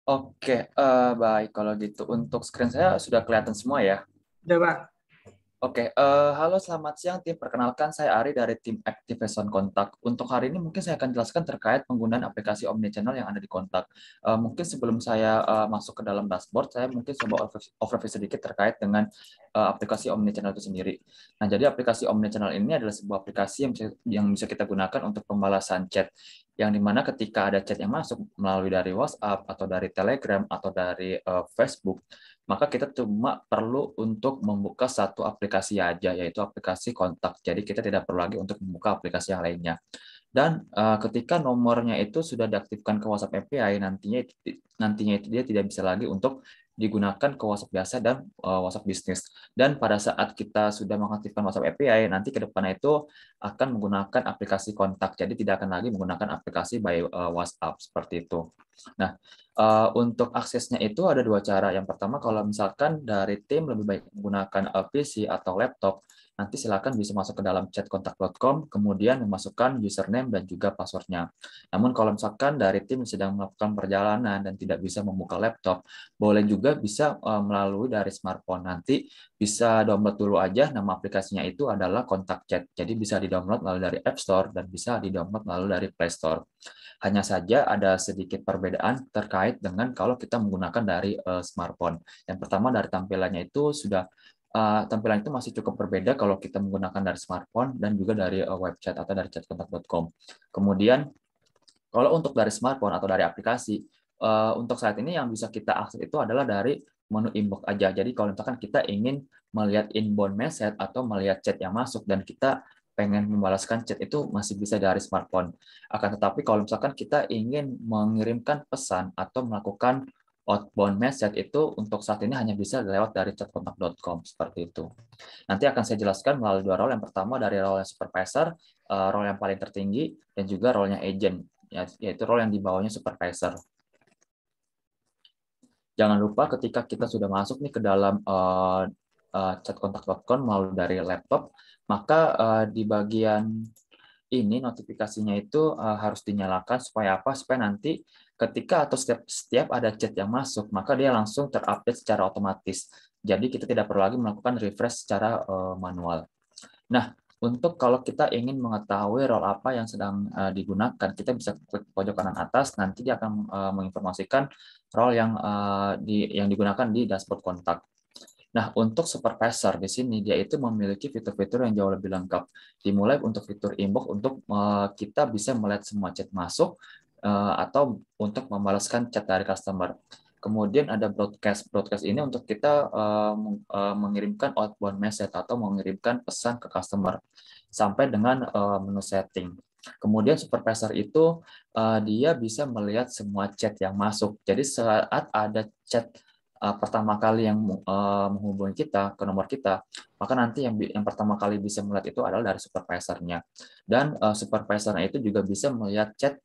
Oke, baik kalau gitu. Untuk screen saya sudah kelihatan semua ya. Udah, Pak. Oke, halo selamat siang tim. Perkenalkan saya Ari dari tim Activation Kontak. Untuk hari ini mungkin saya akan jelaskan terkait penggunaan aplikasi Omnichannel yang ada di Kontak. Mungkin sebelum saya masuk ke dalam dashboard, saya mungkin coba overview sedikit terkait dengan aplikasi Omnichannel itu sendiri. Nah, jadi aplikasi Omnichannel ini adalah sebuah aplikasi yang bisa kita gunakan untuk pembalasan chat. Yang dimana ketika ada chat yang masuk melalui dari WhatsApp atau dari Telegram atau dari Facebook, maka kita cuma perlu untuk membuka satu aplikasi aja, yaitu aplikasi kontak. Jadi kita tidak perlu lagi untuk membuka aplikasi yang lainnya. Dan ketika nomornya itu sudah diaktifkan ke WhatsApp API, nantinya itu dia tidak bisa lagi untuk digunakan ke WhatsApp biasa dan WhatsApp bisnis. Dan pada saat kita sudah mengaktifkan WhatsApp API, nanti ke depannya itu akan menggunakan aplikasi kontak. Jadi tidak akan lagi menggunakan aplikasi by WhatsApp seperti itu. Nah, untuk aksesnya itu ada dua cara. Yang pertama, kalau misalkan dari tim lebih baik menggunakan PC atau laptop, nanti silakan bisa masuk ke dalam chatkontak.com, kemudian memasukkan username dan juga passwordnya. Namun kalau misalkan dari tim sedang melakukan perjalanan dan tidak bisa membuka laptop, boleh juga bisa melalui dari smartphone. Nanti bisa download dulu aja, nama aplikasinya itu adalah Kontak Chat. Jadi bisa di-download melalui dari App Store dan bisa di-download melalui dari Play Store. Hanya saja ada sedikit perbedaan terkait dengan kalau kita menggunakan dari smartphone. Yang pertama dari tampilannya itu sudah tampilan itu masih cukup berbeda kalau kita menggunakan dari smartphone dan juga dari website atau dari chatkontak.com. Kemudian kalau untuk dari smartphone atau dari aplikasi, untuk saat ini yang bisa kita akses itu adalah dari menu inbox aja. Jadi kalau misalkan kita ingin melihat inbound message atau melihat chat yang masuk dan kita pengen membalaskan chat itu masih bisa dari smartphone. Akan tetapi kalau misalkan kita ingin mengirimkan pesan atau melakukan outbound message itu untuk saat ini hanya bisa lewat dari chatkontak.com seperti itu. Nanti akan saya jelaskan melalui dua role. Yang pertama dari role supervisor, role yang paling tertinggi, dan juga role-nya agent, yaitu role yang di bawahnya supervisor. Jangan lupa ketika kita sudah masuk nih ke dalam chatkontak.com melalui dari laptop, maka di bagian ini notifikasinya itu harus dinyalakan supaya apa? Supaya nanti ketika atau setiap ada chat yang masuk, maka dia langsung terupdate secara otomatis. Jadi kita tidak perlu lagi melakukan refresh secara manual. Nah, untuk kalau kita ingin mengetahui role apa yang sedang digunakan, kita bisa klik pojok kanan atas, nanti dia akan menginformasikan role yang digunakan di dashboard kontak. Nah, untuk supervisor di sini dia itu memiliki fitur-fitur yang jauh lebih lengkap. Dimulai untuk fitur inbox untuk kita bisa melihat semua chat masuk atau untuk membalaskan chat dari customer. Kemudian ada broadcast. Broadcast ini untuk kita mengirimkan outbound message atau mengirimkan pesan ke customer sampai dengan menu setting. Kemudian supervisor itu dia bisa melihat semua chat yang masuk. Jadi saat ada chat pertama kali yang menghubungi kita ke nomor kita, maka nanti yang pertama kali bisa melihat itu adalah dari supervisornya. Dan supervisornya itu juga bisa melihat chat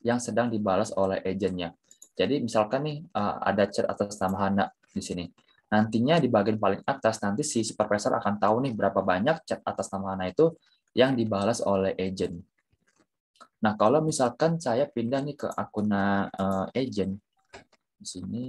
yang sedang dibalas oleh agentnya. Jadi misalkan nih ada chat atas nama Hana di sini. Nantinya di bagian paling atas nanti si supervisor akan tahu nih berapa banyak chat atas nama Hana itu yang dibalas oleh agent. Nah, kalau misalkan saya pindah nih ke akun agent di sini.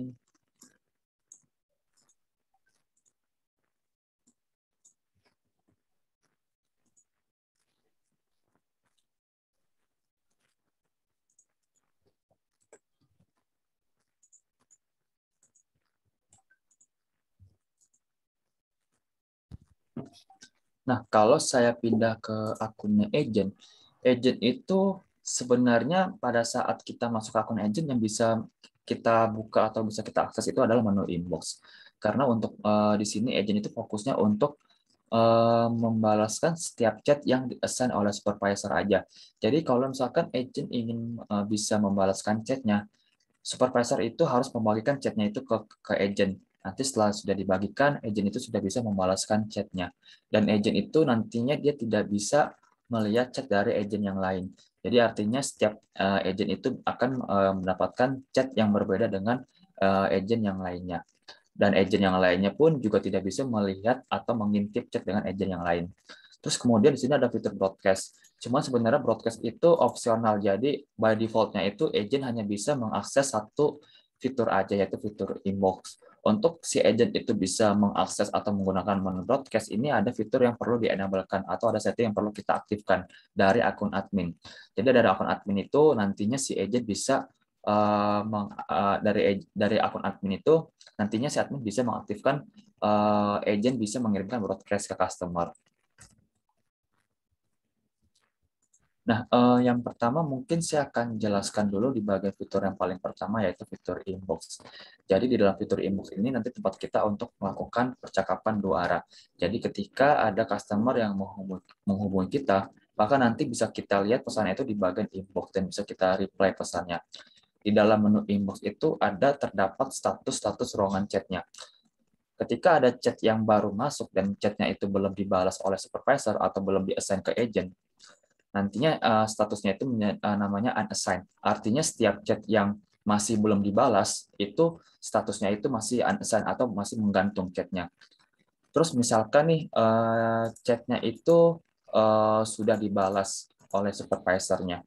Nah, kalau saya pindah ke akunnya agent, agent itu sebenarnya pada saat kita masuk ke akun agent yang bisa kita buka atau bisa kita akses itu adalah menu inbox. Karena untuk di sini agent itu fokusnya untuk membalaskan setiap chat yang di-assign oleh supervisor aja. Jadi kalau misalkan agent ingin bisa membalaskan chatnya, supervisor itu harus membagikan chatnya itu ke agent. Nanti setelah sudah dibagikan, agent itu sudah bisa membalaskan chatnya. Dan agent itu nantinya dia tidak bisa melihat chat dari agent yang lain. Jadi artinya setiap agent itu akan mendapatkan chat yang berbeda dengan agent yang lainnya. Dan agent yang lainnya pun juga tidak bisa melihat atau mengintip chat dengan agent yang lain. Terus kemudian di sini ada fitur broadcast. Cuma sebenarnya broadcast itu opsional. Jadi by default-nya itu agent hanya bisa mengakses satu fitur aja, yaitu fitur inbox. Untuk si agent itu bisa mengakses atau menggunakan menu broadcast, ini ada fitur yang perlu di-enablekan atau ada setting yang perlu kita aktifkan dari akun admin. Jadi dari akun admin itu nantinya si agent bisa dari akun admin itu nantinya si admin bisa mengaktifkan agent bisa mengirimkan broadcast ke customer. Nah, yang pertama mungkin saya akan jelaskan dulu di bagian fitur yang paling pertama, yaitu fitur inbox. Jadi di dalam fitur inbox ini nanti tempat kita untuk melakukan percakapan dua arah. Jadi ketika ada customer yang menghubungi kita, maka nanti bisa kita lihat pesan itu di bagian inbox dan bisa kita reply pesannya. Di dalam menu inbox itu terdapat status-status ruangan chatnya. Ketika ada chat yang baru masuk dan chatnya itu belum dibalas oleh supervisor atau belum di-assign ke agent, nantinya statusnya itu namanya unassigned. Artinya setiap chat yang masih belum dibalas, itu statusnya itu masih unassigned atau masih menggantung chatnya. Terus misalkan nih chatnya itu sudah dibalas oleh supervisornya.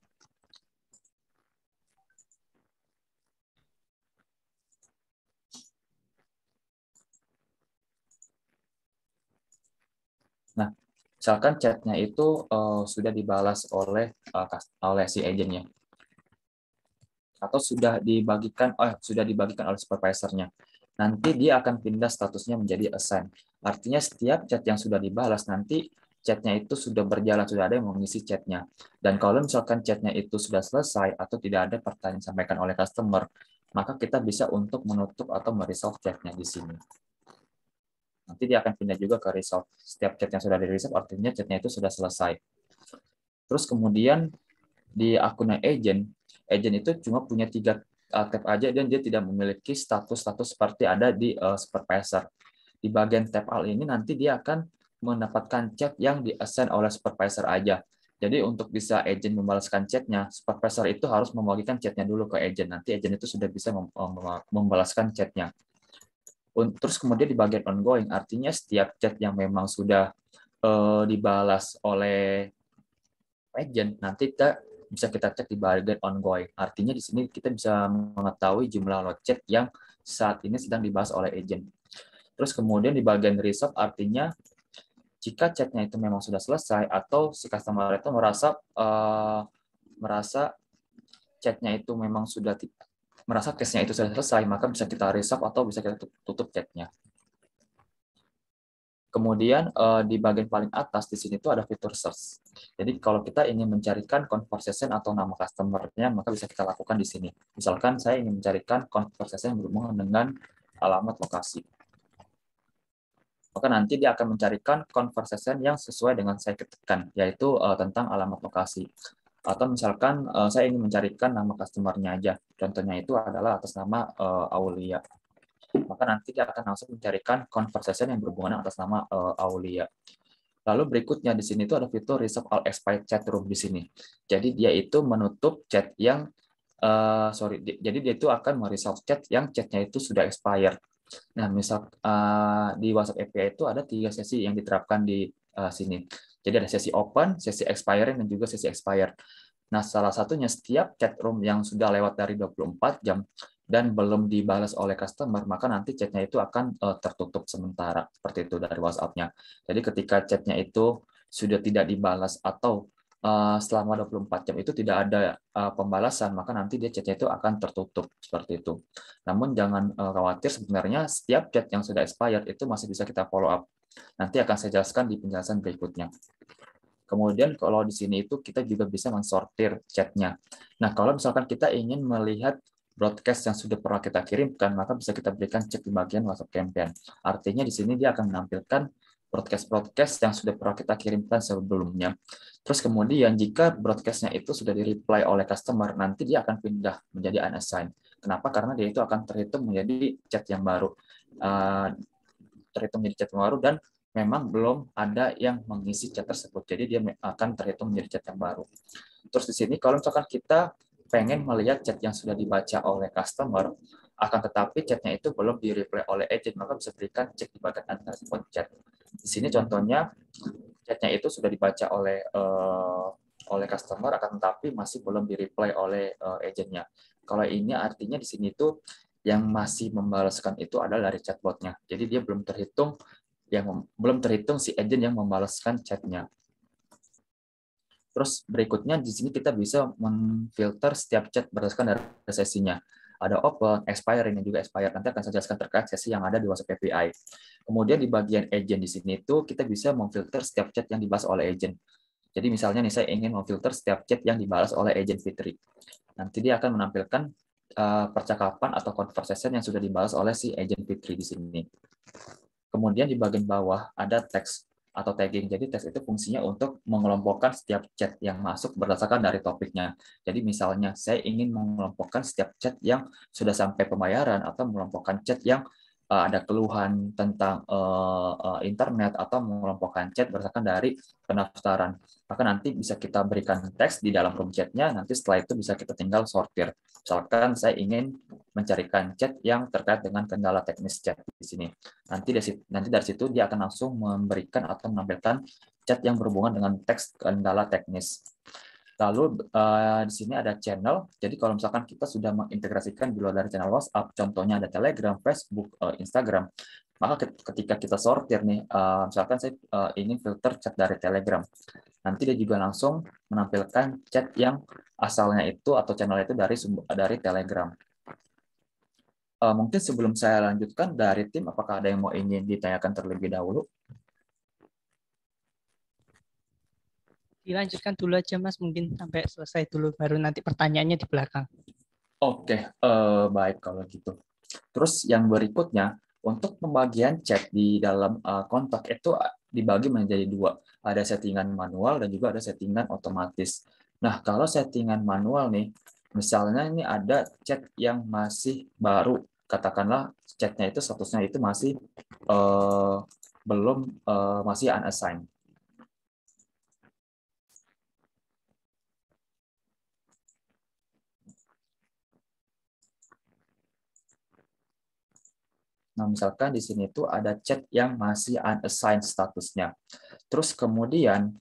Nah, misalkan chatnya itu sudah dibalas oleh si agentnya atau sudah dibagikan oleh supervisornya. Nanti dia akan pindah statusnya menjadi assign. Artinya setiap chat yang sudah dibalas nanti chatnya itu sudah berjalan, sudah ada yang mengisi chatnya. Dan kalau misalkan chatnya itu sudah selesai atau tidak ada pertanyaan disampaikan oleh customer, maka kita bisa untuk menutup atau meresolve chatnya di sini. Nanti dia akan pindah juga ke resolve. Setiap chat yang sudah di-resolve artinya chatnya itu sudah selesai. Terus kemudian di akunnya agent itu cuma punya 3 tab aja dan dia tidak memiliki status-status seperti ada di supervisor. Di bagian tab all ini nanti dia akan mendapatkan chat yang di-assign oleh supervisor aja. Jadi untuk bisa agent membalaskan chatnya, supervisor itu harus membagikan chatnya dulu ke agent. Nanti agent itu sudah bisa membalaskan chatnya. Terus kemudian di bagian ongoing, artinya setiap chat yang memang sudah dibalas oleh agent, nanti bisa kita cek di bagian ongoing. Artinya di sini kita bisa mengetahui jumlah load chat yang saat ini sedang dibahas oleh agent. Terus kemudian di bagian resolve artinya jika chatnya itu memang sudah selesai atau si customer itu merasa chatnya itu memang merasa case-nya itu sudah selesai, maka bisa kita resolve atau bisa kita tutup chatnya. Kemudian di bagian paling atas di sini tuh ada fitur search. Jadi kalau kita ingin mencarikan conversation atau nama customer-nya, maka bisa kita lakukan di sini. Misalkan saya ingin mencarikan conversation yang berhubungan dengan alamat lokasi. Maka nanti dia akan mencarikan conversation yang sesuai dengan saya ketikkan, yaitu tentang alamat lokasi. Atau misalkan saya ingin mencarikan nama customer-nya aja. Contohnya itu adalah atas nama Aulia. Maka nanti dia akan langsung mencarikan conversation yang berhubungan atas nama Aulia. Lalu berikutnya di sini itu ada fitur resolve all expired chat room di sini. Jadi dia itu menutup chat yang jadi dia itu akan meresolve chat yang chatnya itu sudah expired. Nah, misal di WhatsApp API itu ada 3 sesi yang diterapkan di sini. Jadi ada sesi open, sesi expiring, dan juga sesi expired. Nah, salah satunya setiap chat room yang sudah lewat dari 24 jam dan belum dibalas oleh customer, maka nanti chatnya itu akan tertutup sementara, seperti itu dari WhatsApp-nya. Jadi ketika chatnya itu sudah tidak dibalas atau selama 24 jam itu tidak ada pembalasan, maka nanti dia chatnya itu akan tertutup, seperti itu. Namun jangan khawatir, sebenarnya setiap chat yang sudah expired itu masih bisa kita follow up. Nanti akan saya jelaskan di penjelasan berikutnya. Kemudian kalau di sini itu kita juga bisa mensortir chatnya. Nah, kalau misalkan kita ingin melihat broadcast yang sudah pernah kita kirimkan, maka bisa kita berikan cek di bagian WhatsApp campaign. Artinya di sini dia akan menampilkan broadcast-broadcast yang sudah pernah kita kirimkan sebelumnya. Terus kemudian jika broadcast-nya itu sudah di-reply oleh customer, nanti dia akan pindah menjadi unassigned. Kenapa? Karena dia itu akan terhitung menjadi chat yang baru. Terhitung menjadi chat yang baru dan memang belum ada yang mengisi chat tersebut. Jadi dia akan terhitung menjadi chat yang baru. Terus di sini kalau misalkan kita pengen melihat chat yang sudah dibaca oleh customer, akan tetapi chatnya itu belum di-reply oleh agent, maka bisa berikan cek di bagian unrespond chat. Di sini contohnya chatnya itu sudah dibaca oleh customer, akan tetapi masih belum di-reply oleh agentnya. Kalau ini artinya di sini itu yang masih membalaskan itu adalah dari chatbotnya. Jadi dia belum terhitung si agent yang membalaskan chatnya. Terus berikutnya di sini kita bisa memfilter setiap chat berdasarkan dari sesinya. Ada open, expiring, dan juga expired. Nanti akan saya jelaskan terkait sesi yang ada di WhatsApp API. Kemudian di bagian agent di sini itu kita bisa memfilter setiap chat yang dibahas oleh agent. Jadi misalnya nih saya ingin memfilter setiap chat yang dibahas oleh agent Fitri. Nanti dia akan menampilkan percakapan atau conversation yang sudah dibahas oleh si agent Fitri di sini. Kemudian di bagian bawah ada teks atau tagging. Jadi teks itu fungsinya untuk mengelompokkan setiap chat yang masuk berdasarkan dari topiknya. Jadi misalnya saya ingin mengelompokkan setiap chat yang sudah sampai pembayaran atau mengelompokkan chat yang ada keluhan tentang internet atau mengelompokkan chat berdasarkan dari pendaftaran. Maka nanti bisa kita berikan teks di dalam room chatnya, nanti setelah itu bisa kita tinggal sortir. Misalkan saya ingin mencarikan chat yang terkait dengan kendala teknis chat di sini. Nanti dari situ dia akan langsung memberikan atau menampilkan chat yang berhubungan dengan teks kendala teknis. Lalu di sini ada channel. Jadi kalau misalkan kita sudah mengintegrasikan di luar dari channel WhatsApp, contohnya ada Telegram, Facebook, Instagram, maka ketika kita sortir nih, misalkan saya ingin filter chat dari Telegram, nanti dia juga langsung menampilkan chat yang asalnya itu atau channel itu dari Telegram. Mungkin sebelum saya lanjutkan dari tim, apakah ada yang mau ingin ditanyakan terlebih dahulu? Dilanjutkan dulu aja Mas, mungkin sampai selesai dulu, baru nanti pertanyaannya di belakang. Oke, baik kalau gitu. Terus yang berikutnya, untuk pembagian chat di dalam kontak itu dibagi menjadi dua. Ada settingan manual dan juga ada settingan otomatis. Nah, kalau settingan manual nih, misalnya ini ada chat yang masih baru, katakanlah chatnya itu statusnya itu masih belum masih unassigned. Nah, misalkan di sini tuh ada chat yang masih unassigned statusnya. Terus kemudian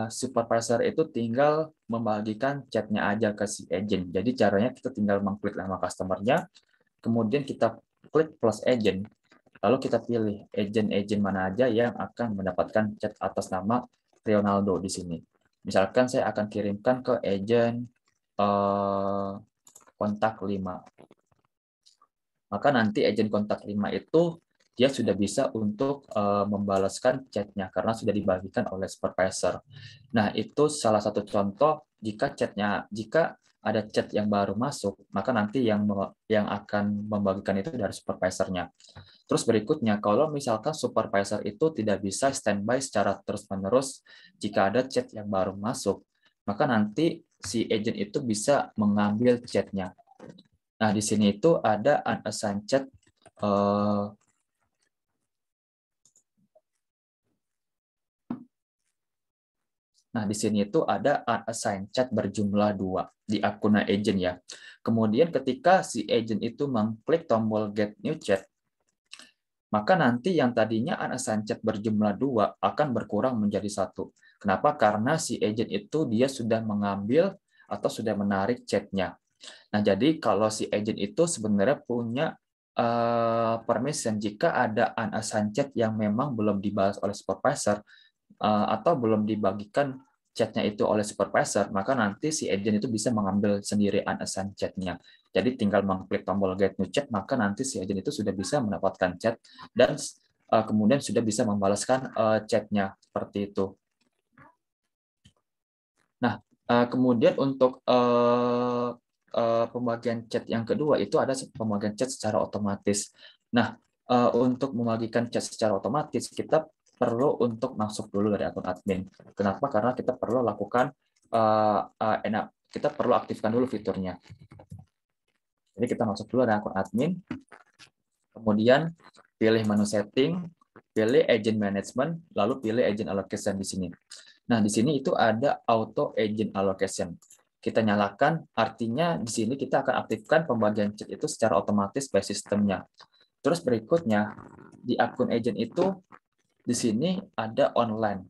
supervisor itu tinggal membagikan chatnya aja ke si agent. Jadi caranya kita tinggal mengklik nama customer-nya, kemudian kita klik plus agent, lalu kita pilih agent-agent mana aja yang akan mendapatkan chat atas nama Ronaldo di sini. Misalkan saya akan kirimkan ke agent kontak 5. Maka nanti agent kontak 5 itu dia sudah bisa untuk membalaskan chatnya karena sudah dibagikan oleh supervisor. Nah, itu salah satu contoh jika ada chat yang baru masuk, maka nanti yang akan membagikan itu dari supervisornya. Terus berikutnya, kalau misalkan supervisor itu tidak bisa standby secara terus-menerus jika ada chat yang baru masuk, maka nanti si agent itu bisa mengambil chatnya. Nah, di sini itu ada unassigned chat. Nah, di sini itu ada unassigned chat berjumlah 2 di akun agent ya. Kemudian ketika si agent itu mengklik tombol get new chat, maka nanti yang tadinya unassigned chat berjumlah 2 akan berkurang menjadi 1. Kenapa? Karena si agent itu dia sudah mengambil atau sudah menarik chatnya. Nah, jadi kalau si agent itu sebenarnya punya permission jika ada unassigned chat yang memang belum dibalas oleh supervisor atau belum dibagikan chatnya itu oleh supervisor, maka nanti si agent itu bisa mengambil sendiri unassigned chatnya. Jadi tinggal mengklik tombol get new chat, maka nanti si agent itu sudah bisa mendapatkan chat dan kemudian sudah bisa membalaskan chatnya seperti itu. Nah, kemudian untuk pembagian chat yang kedua itu ada pembagian chat secara otomatis. Nah, untuk membagikan chat secara otomatis kita perlu untuk masuk dulu dari akun admin. Kenapa? Karena kita perlu lakukan kita perlu aktifkan dulu fiturnya. Jadi kita masuk dulu dari akun admin, kemudian pilih menu setting, pilih agent management, lalu pilih agent allocation di sini. Nah, di sini itu ada auto agent allocation. Kita nyalakan, artinya di sini kita akan aktifkan pembagian chat itu secara otomatis by sistemnya. Terus berikutnya, di akun agent itu, di sini ada online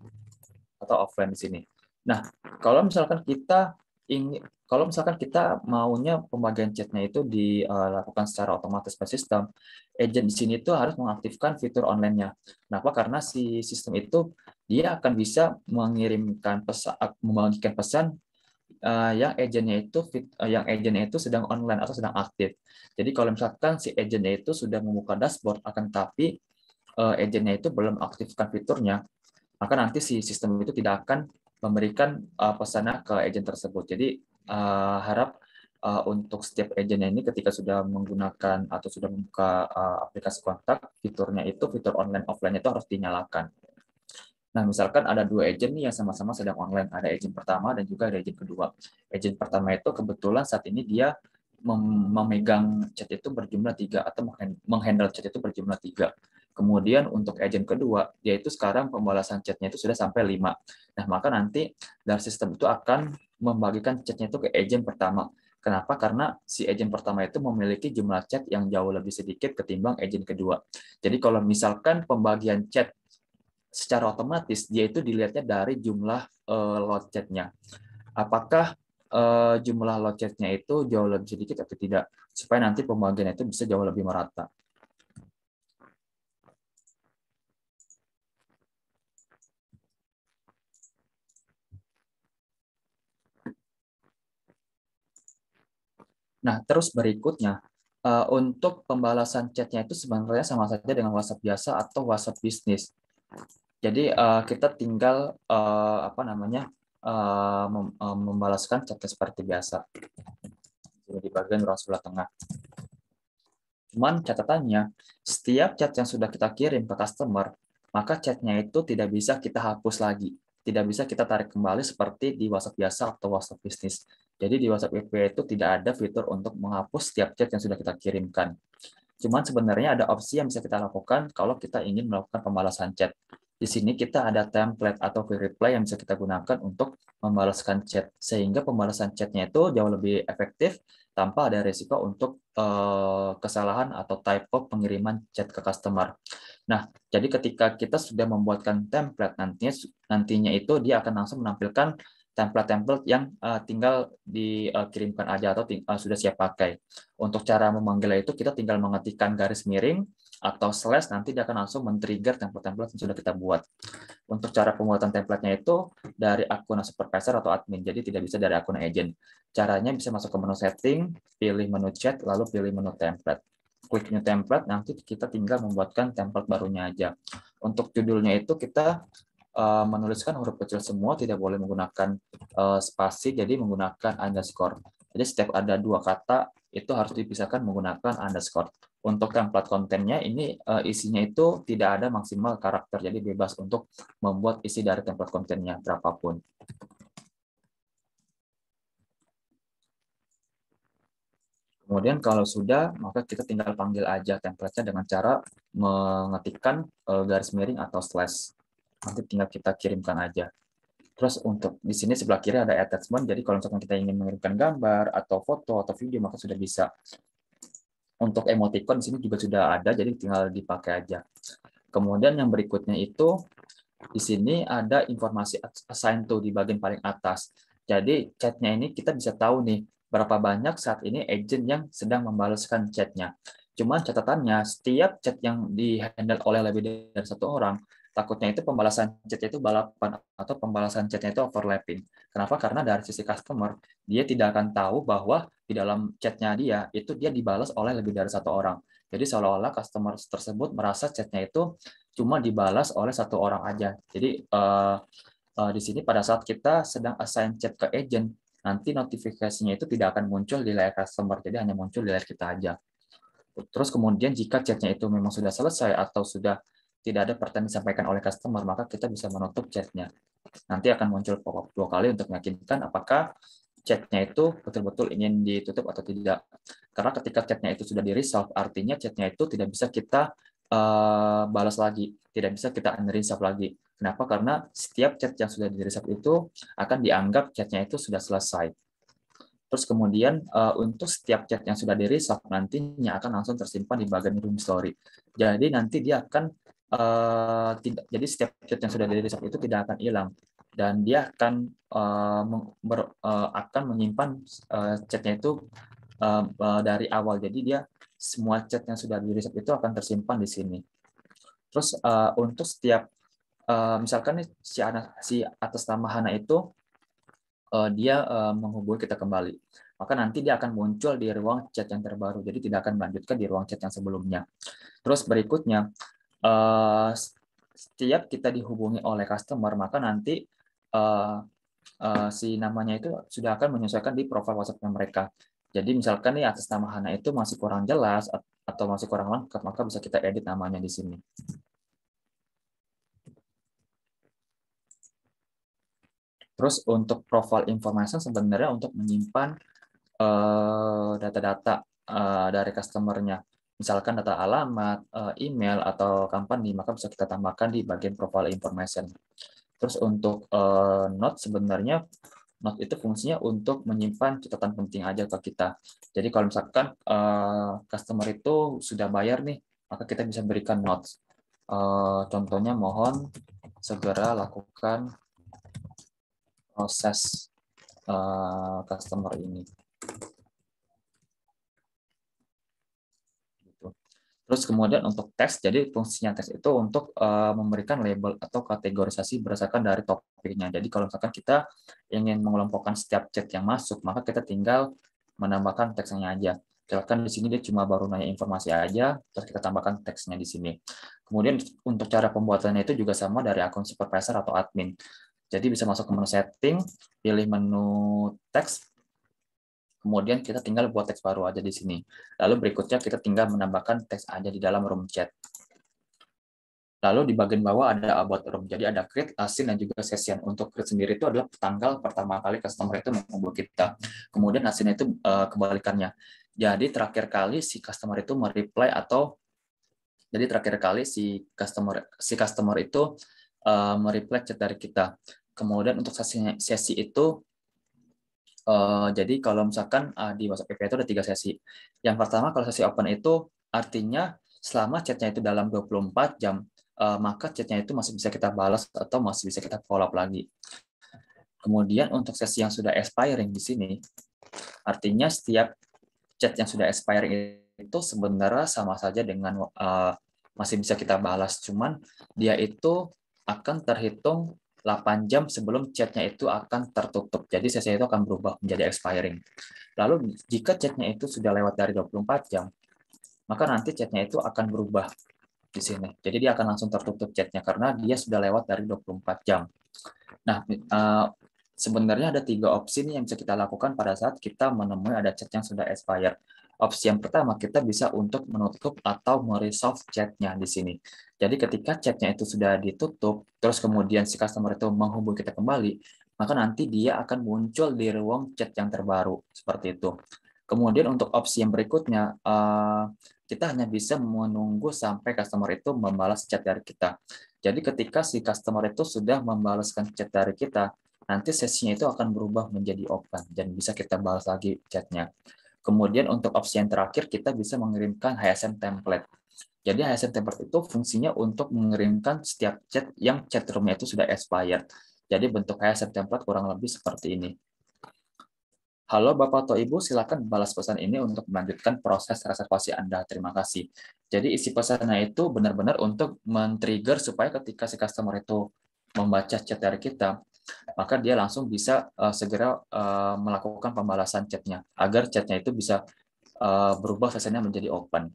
atau offline di sini. Nah, kalau misalkan kita ingin Kalau misalkan kita maunya pembagian chatnya itu dilakukan secara otomatis by sistem, agent di sini itu harus mengaktifkan fitur online-nya. Kenapa? Karena si sistem itu dia akan bisa mengirimkan pesan, membagikan pesan yang agentnya itu sedang online atau sedang aktif. Jadi kalau misalkan si agentnya itu sudah membuka dashboard, akan tapi agentnya itu belum aktifkan fiturnya, maka nanti si sistem itu tidak akan memberikan pesannya ke agent tersebut. Jadi harap untuk setiap agent ini ketika sudah menggunakan atau sudah membuka aplikasi kontak, fiturnya itu fitur online offline itu harus dinyalakan. Nah, misalkan ada dua agent nih yang sama-sama sedang online, ada agent pertama dan juga ada agent kedua. Agent pertama itu kebetulan saat ini dia memegang chat itu berjumlah 3 atau menghandle chat itu berjumlah 3. Kemudian untuk agent kedua, yaitu sekarang pembalasan chatnya itu sudah sampai 5. Nah, maka nanti dari sistem itu akan membagikan chatnya itu ke agent pertama. Kenapa? Karena si agent pertama itu memiliki jumlah chat yang jauh lebih sedikit ketimbang agent kedua. Jadi kalau misalkan pembagian chat secara otomatis dia itu dilihatnya dari jumlah load chat-nya. Apakah jumlah load chat-nya itu jauh lebih sedikit atau tidak, supaya nanti pembagian itu bisa jauh lebih merata. Nah, terus berikutnya, untuk pembalasan chat-nya itu sebenarnya sama saja dengan WhatsApp biasa atau WhatsApp bisnis. Jadi kita tinggal membalaskan chatnya seperti biasa di bagian ruang sebelah tengah. Cuman catatannya, setiap chat yang sudah kita kirim ke customer, maka chatnya itu tidak bisa kita hapus lagi. Tidak bisa kita tarik kembali seperti di WhatsApp biasa atau WhatsApp bisnis. Jadi di WhatsApp API itu tidak ada fitur untuk menghapus setiap chat yang sudah kita kirimkan. Cuman sebenarnya ada opsi yang bisa kita lakukan kalau kita ingin melakukan pembalasan chat. Di sini kita ada template atau reply yang bisa kita gunakan untuk membalaskan chat. Sehingga pembalasan chatnya itu jauh lebih efektif tanpa ada risiko untuk kesalahan atau typo pengiriman chat ke customer. Nah, jadi ketika kita sudah membuatkan template, nantinya itu dia akan langsung menampilkan template-template yang tinggal dikirimkan aja atau sudah siap pakai. Untuk cara memanggilnya itu kita tinggal mengetikkan garis miring atau slash, nanti dia akan langsung men-trigger template-template yang sudah kita buat. Untuk cara pembuatan template-nya itu dari akun supervisor atau admin, jadi tidak bisa dari akun agent. Caranya bisa masuk ke menu setting, pilih menu chat, lalu pilih menu template. Klik new template, nanti kita tinggal membuatkan template barunya aja. Untuk judulnya itu kita menuliskan huruf kecil semua, tidak boleh menggunakan spasi, jadi menggunakan underscore. Jadi setiap ada dua kata itu harus dipisahkan menggunakan underscore. Untuk template kontennya ini isinya itu tidak ada maksimal karakter, jadi bebas untuk membuat isi dari template kontennya berapapun. Kemudian kalau sudah, maka kita tinggal panggil aja template-nya dengan cara mengetikkan garis miring atau slash. Nanti tinggal kita kirimkan aja. Terus untuk di sini sebelah kiri ada attachment, jadi kalau misalkan kita ingin mengirimkan gambar atau foto atau video maka sudah bisa. Untuk emoticon di sini juga sudah ada, jadi tinggal dipakai aja. Kemudian yang berikutnya itu di sini ada informasi assign to di bagian paling atas. Jadi chatnya ini kita bisa tahu nih berapa banyak saat ini agent yang sedang membalaskan chatnya. Cuman catatannya setiap chat yang di-handle oleh lebih dari satu orang, takutnya itu pembalasan chatnya itu balapan atau pembalasan chatnya itu overlapping. Kenapa? Karena dari sisi customer, dia tidak akan tahu bahwa di dalam chatnya dia dibalas oleh lebih dari satu orang. Jadi seolah-olah customer tersebut merasa chatnya itu cuma dibalas oleh satu orang aja. Jadi di sini pada saat kita sedang assign chat ke agent, nanti notifikasinya itu tidak akan muncul di layar customer, jadi hanya muncul di layar kita aja. Terus kemudian jika chatnya itu memang sudah selesai atau sudah tidak ada pertanyaan disampaikan oleh customer, maka kita bisa menutup chatnya. Nanti akan muncul pop-up 2 kali untuk meyakinkan apakah chatnya itu betul-betul ingin ditutup atau tidak. Karena ketika chatnya itu sudah di-resolve, artinya chatnya itu tidak bisa kita balas lagi, tidak bisa kita unresolve lagi. Kenapa? Karena setiap chat yang sudah di-resolve itu akan dianggap chatnya itu sudah selesai. Terus kemudian untuk setiap chat yang sudah di-resolve nantinya akan langsung tersimpan di bagian room story. Jadi nanti dia akan jadi setiap chat yang sudah di-resolve itu tidak akan hilang. dan dia akan akan menyimpan chatnya itu dari awal. Jadi dia semua chat yang sudah di reset itu akan tersimpan di sini. Terus untuk setiap misalkan nih si atas nama Hana itu dia menghubungi kita kembali, maka nanti dia akan muncul di ruang chat yang terbaru. Jadi tidak akan melanjutkan di ruang chat yang sebelumnya. Terus berikutnya, setiap kita dihubungi oleh customer, maka nanti si namanya itu sudah akan menyesuaikan di profil WhatsApp mereka. Jadi misalkan nih atas nama Hana itu masih kurang jelas atau masih kurang lengkap, maka bisa kita edit namanya di sini. Terus untuk profile information sebenarnya untuk menyimpan data-data dari customer-nya. Misalkan data alamat, email, atau company, maka bisa kita tambahkan di bagian profile information. Terus untuk note sebenarnya note itu fungsinya untuk menyimpan catatan penting aja ke kita. Jadi kalau misalkan customer itu sudah bayar nih, maka kita bisa berikan notes. Contohnya mohon segera lakukan proses customer ini. Terus kemudian untuk teks, jadi fungsinya teks itu untuk memberikan label atau kategorisasi berdasarkan dari topiknya. Jadi kalau misalkan kita ingin mengelompokkan setiap chat yang masuk, maka kita tinggal menambahkan teksnya aja. Misalkan di sini dia cuma baru nanya informasi aja, terus kita tambahkan teksnya di sini. Kemudian untuk cara pembuatannya itu juga sama dari akun supervisor atau admin. Jadi bisa masuk ke menu setting, pilih menu teks, kemudian kita tinggal buat teks baru aja di sini. Lalu berikutnya kita tinggal menambahkan teks aja di dalam room chat. Lalu di bagian bawah ada about room. Jadi ada create, asin, dan juga session. Untuk create sendiri itu adalah tanggal pertama kali customer itu menghubungi kita. Kemudian asinnya itu kebalikannya. Jadi terakhir kali si customer itu mereply atau jadi terakhir kali si customer itu mereply chat dari kita. Kemudian untuk sesi itu jadi kalau misalkan di WhatsApp API itu ada 3 sesi. Yang pertama kalau sesi open itu artinya selama chatnya itu dalam 24 jam, maka chatnya itu masih bisa kita balas atau masih bisa kita follow up lagi. Kemudian untuk sesi yang sudah expiring di sini, artinya setiap chat yang sudah expiring itu sebenarnya sama saja dengan masih bisa kita balas, cuman dia itu akan terhitung 8 jam sebelum chatnya itu akan tertutup. Jadi sesi itu akan berubah menjadi expiring. Lalu jika chatnya itu sudah lewat dari 24 jam, maka nanti chatnya itu akan berubah di sini. Jadi dia akan langsung tertutup chatnya karena dia sudah lewat dari 24 jam. Nah, sebenarnya ada 3 opsi nih yang bisa kita lakukan pada saat kita menemui ada chat yang sudah expired. Opsi yang pertama, kita bisa untuk menutup atau meresolve chatnya di sini. Jadi ketika chatnya itu sudah ditutup, terus kemudian si customer itu menghubungi kita kembali, maka nanti dia akan muncul di ruang chat yang terbaru, seperti itu. Kemudian untuk opsi yang berikutnya, kita hanya bisa menunggu sampai customer itu membalas chat dari kita. Jadi ketika si customer itu sudah membalaskan chat dari kita, nanti sesinya itu akan berubah menjadi open dan bisa kita balas lagi chatnya. Kemudian untuk opsi yang terakhir, kita bisa mengirimkan HSM template. Jadi HSM template itu fungsinya untuk mengirimkan setiap chat yang chat room-nya itu sudah expired. Jadi bentuk HSM template kurang lebih seperti ini. Halo Bapak atau Ibu, silakan balas pesan ini untuk melanjutkan proses reservasi Anda. Terima kasih. Jadi isi pesannya itu benar-benar untuk men-trigger supaya ketika si customer itu membaca chat dari kita, maka dia langsung bisa segera melakukan pembalasan chatnya, agar chatnya itu bisa berubah sesinya menjadi open.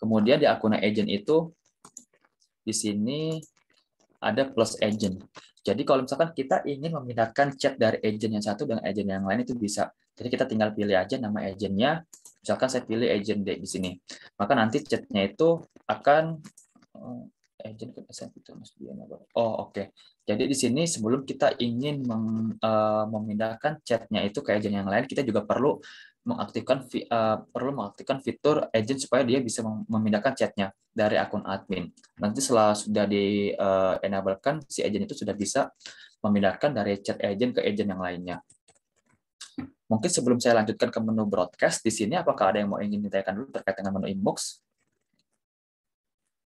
Kemudian di akun agent itu, di sini ada plus agent. Jadi kalau misalkan kita ingin memindahkan chat dari agent yang satu dengan agent yang lain itu bisa. Jadi kita tinggal pilih aja nama agentnya. Misalkan saya pilih agent D di sini. Maka nanti chatnya itu akan agent oh oke. Jadi di sini sebelum kita ingin memindahkan chatnya itu ke agent yang lain, kita juga perlu mengaktifkan fitur agent supaya dia bisa memindahkan chatnya dari akun admin. Nanti setelah sudah di enablekan, si agent itu sudah bisa memindahkan dari chat agent ke agent yang lainnya. Mungkin sebelum saya lanjutkan ke menu broadcast, di sini apakah ada yang mau ingin ditanyakan dulu terkait dengan menu inbox?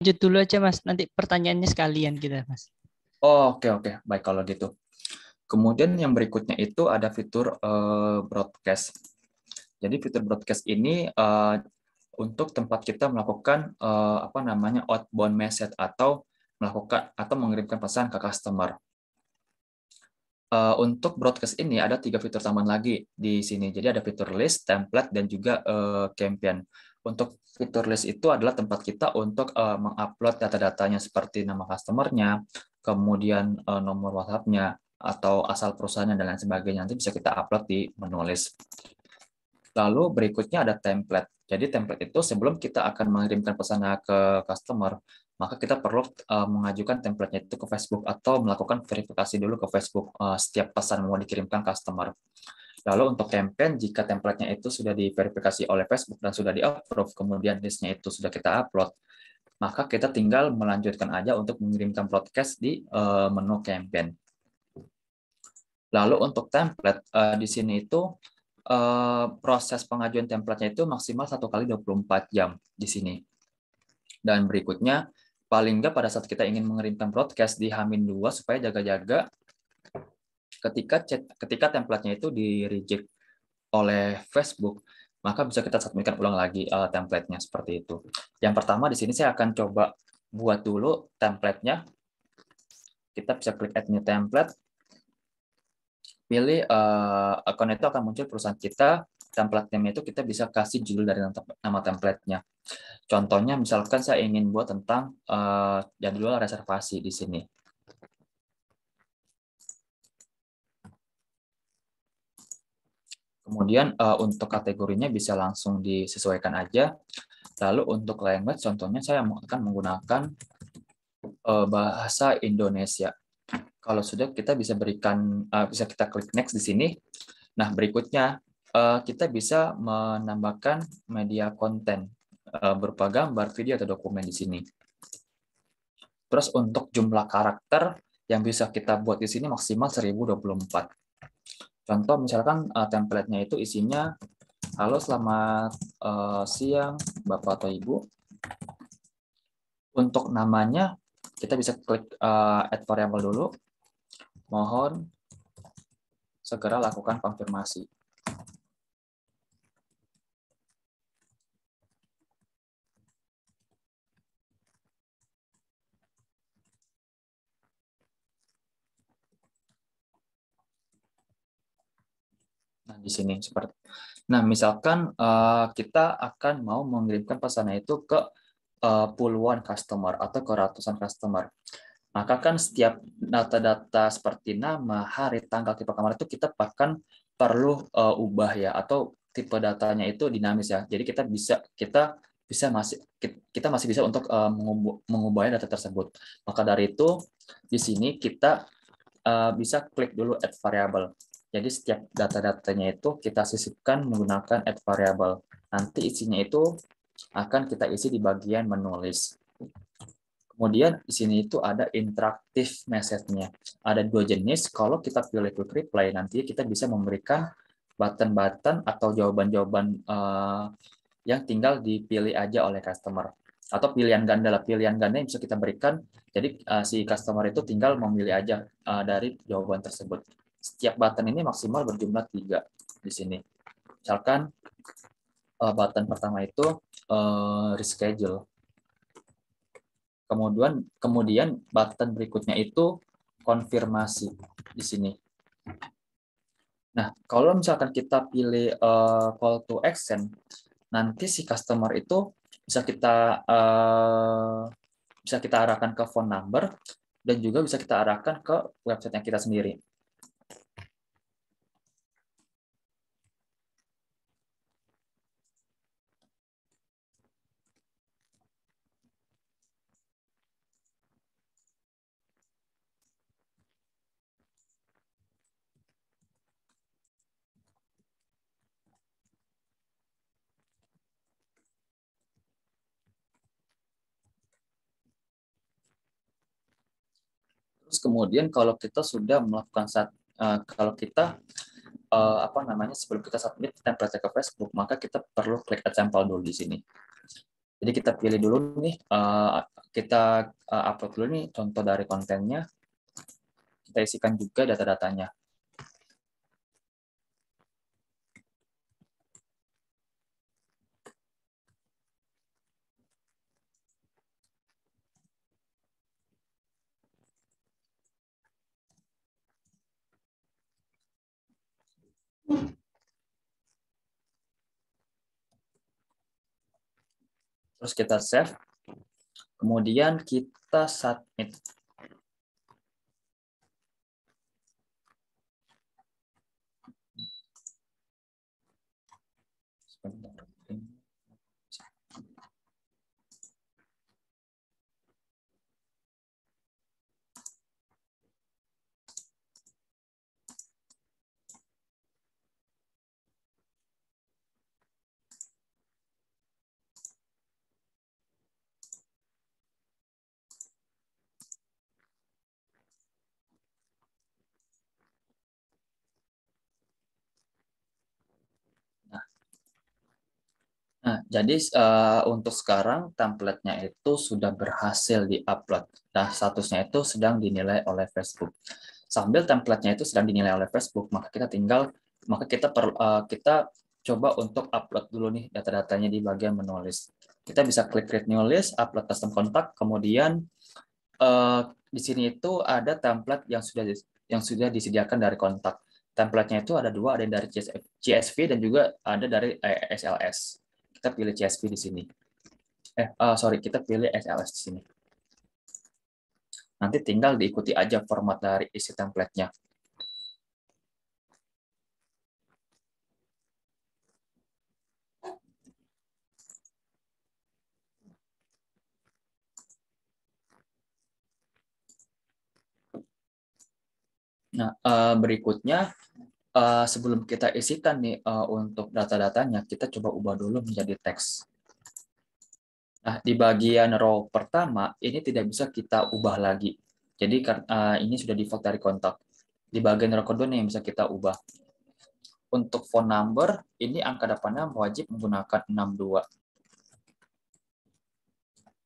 Lanjut dulu aja Mas, nanti pertanyaannya sekalian kita Mas. Oh, oke, oke. Baik kalau gitu. Kemudian yang berikutnya itu ada fitur broadcast. Jadi fitur broadcast ini untuk tempat kita melakukan apa namanya outbound message atau mengirimkan pesan ke customer. Untuk broadcast ini ada 3 fitur tambahan lagi di sini. Jadi ada fitur list, template, dan juga campaign. Untuk fitur list itu adalah tempat kita untuk mengupload data-datanya seperti nama customer-nya, kemudian nomor WhatsApp-nya, atau asal perusahaannya, dan lain sebagainya. Nanti bisa kita upload di menu list. Lalu berikutnya ada template. Jadi template itu sebelum kita akan mengirimkan pesanan ke customer, maka kita perlu mengajukan template-nya itu ke Facebook atau melakukan verifikasi dulu ke Facebook setiap pesan mau dikirimkan customer. Lalu untuk campaign, jika template-nya itu sudah diverifikasi oleh Facebook dan sudah di-approve, kemudian list-nya itu sudah kita upload, maka kita tinggal melanjutkan aja untuk mengirimkan broadcast di menu campaign. Lalu untuk template, di sini itu proses pengajuan template-nya itu maksimal 1 kali 24 jam di sini. Dan berikutnya, paling nggak pada saat kita ingin mengirimkan broadcast di H-2 supaya jaga-jaga ketika template-nya itu di-reject oleh Facebook, maka bisa kita submitkan ulang lagi template-nya seperti itu. Yang pertama di sini saya akan coba buat dulu template-nya. Kita bisa klik add new template, pilih akun itu akan muncul perusahaan kita, template name itu kita bisa kasih judul dari nama template-nya. Contohnya misalkan saya ingin buat tentang jadwal reservasi di sini. Kemudian untuk kategorinya bisa langsung disesuaikan aja. Lalu untuk language contohnya saya akan menggunakan bahasa Indonesia. Kalau sudah kita bisa bisa kita klik next di sini. Nah, berikutnya kita bisa menambahkan media konten berupa gambar, video, atau dokumen di sini. Terus untuk jumlah karakter yang bisa kita buat di sini maksimal 1024. Contoh misalkan template-nya itu isinya, halo selamat siang Bapak atau Ibu. Untuk namanya kita bisa klik add variable dulu. Mohon segera lakukan konfirmasi. Nah, di sini seperti. Nah, misalkan kita akan mau mengirimkan pesanan itu ke puluhan customer atau ke ratusan customer. Maka kan setiap data-data seperti nama, hari, tanggal, tipe kamar itu kita bahkan perlu ubah ya, atau tipe datanya itu dinamis ya. Jadi kita masih bisa untuk mengubah data tersebut. Maka dari itu di sini kita bisa klik dulu add variable. Jadi setiap data-datanya itu kita sisipkan menggunakan add variable. Nanti isinya itu akan kita isi di bagian menulis. Kemudian di sini itu ada interactive message-nya. Ada 2 jenis. Kalau kita pilih quick reply, nanti kita bisa memberikan button-button atau jawaban-jawaban yang tinggal dipilih aja oleh customer. Atau pilihan ganda lah. Pilihan ganda yang bisa kita berikan. Jadi si customer itu tinggal memilih aja dari jawaban tersebut. Setiap button ini maksimal berjumlah 3 di sini. Misalkan button pertama itu reschedule. Kemudian button berikutnya itu konfirmasi di sini. Nah, kalau misalkan kita pilih call to action, nanti si customer itu bisa kita arahkan ke phone number dan juga bisa kita arahkan ke website yang kita sendiri. Terus kemudian kalau kita sudah melakukan sebelum kita submit template ke Facebook, maka kita perlu klik example dulu di sini. Jadi kita pilih dulu nih, kita upload dulu nih contoh dari kontennya. kita isikan juga data-datanya. Terus kita save, kemudian kita submit. Sebentar. Nah, jadi untuk sekarang template-nya itu sudah berhasil di-upload. Nah, statusnya itu sedang dinilai oleh Facebook. Sambil template-nya itu sedang dinilai oleh Facebook, maka kita coba untuk upload dulu nih data-datanya di bagian menulis. Kita bisa klik create new list, upload custom kontak, kemudian di sini itu ada template yang sudah disediakan dari kontak. Template-nya itu ada dua, ada yang dari CSV dan juga ada dari SLS. Kita pilih CSV di sini. Sorry, kita pilih SLS di sini. Nanti tinggal diikuti aja format dari isi template-nya. Nah, berikutnya sebelum kita isikan nih untuk data-datanya, kita coba ubah dulu menjadi teks. Nah, di bagian row pertama, ini tidak bisa kita ubah lagi. Jadi ini sudah default dari kontak. Di bagian row kedua nih yang bisa kita ubah. Untuk phone number, ini angka depannya wajib menggunakan 62.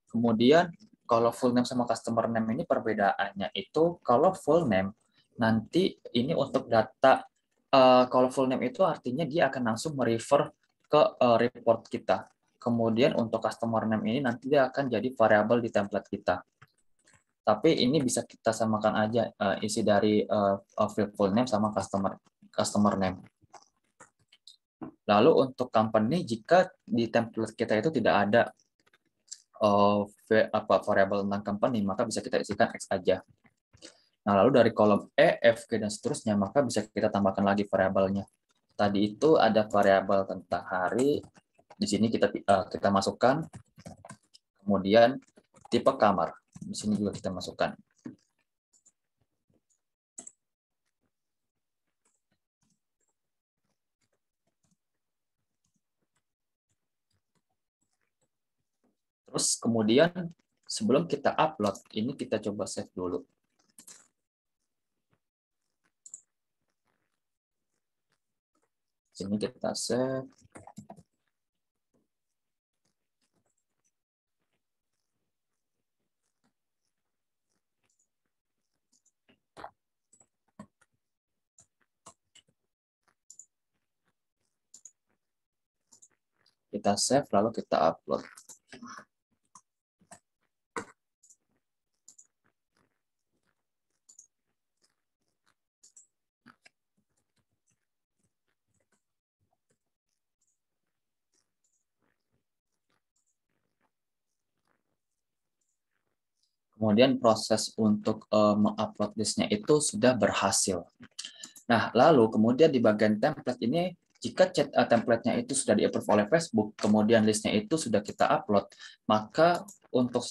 Kemudian, kalau full name sama customer name ini perbedaannya itu, kalau full name, nanti ini untuk data, kalau full name itu artinya dia akan langsung merefer ke report kita. Kemudian untuk customer name ini nanti dia akan jadi variabel di template kita. Tapi ini bisa kita samakan aja isi dari field full name sama customer name. Lalu untuk company, jika di template kita itu tidak ada variabel tentang company, maka bisa kita isikan X aja. Nah, lalu dari kolom E, F, G, dan seterusnya, maka bisa kita tambahkan lagi variabelnya. Tadi itu ada variabel tentang hari, di sini kita masukkan, kemudian tipe kamar, di sini juga kita masukkan. Terus kemudian sebelum kita upload, ini kita coba save dulu. Sini kita save. Kita save, lalu kita upload. Kemudian proses untuk mengupload listnya itu sudah berhasil. Nah, lalu kemudian di bagian template ini, jika template-nya itu sudah di-approve oleh Facebook, kemudian listnya itu sudah kita upload, maka untuk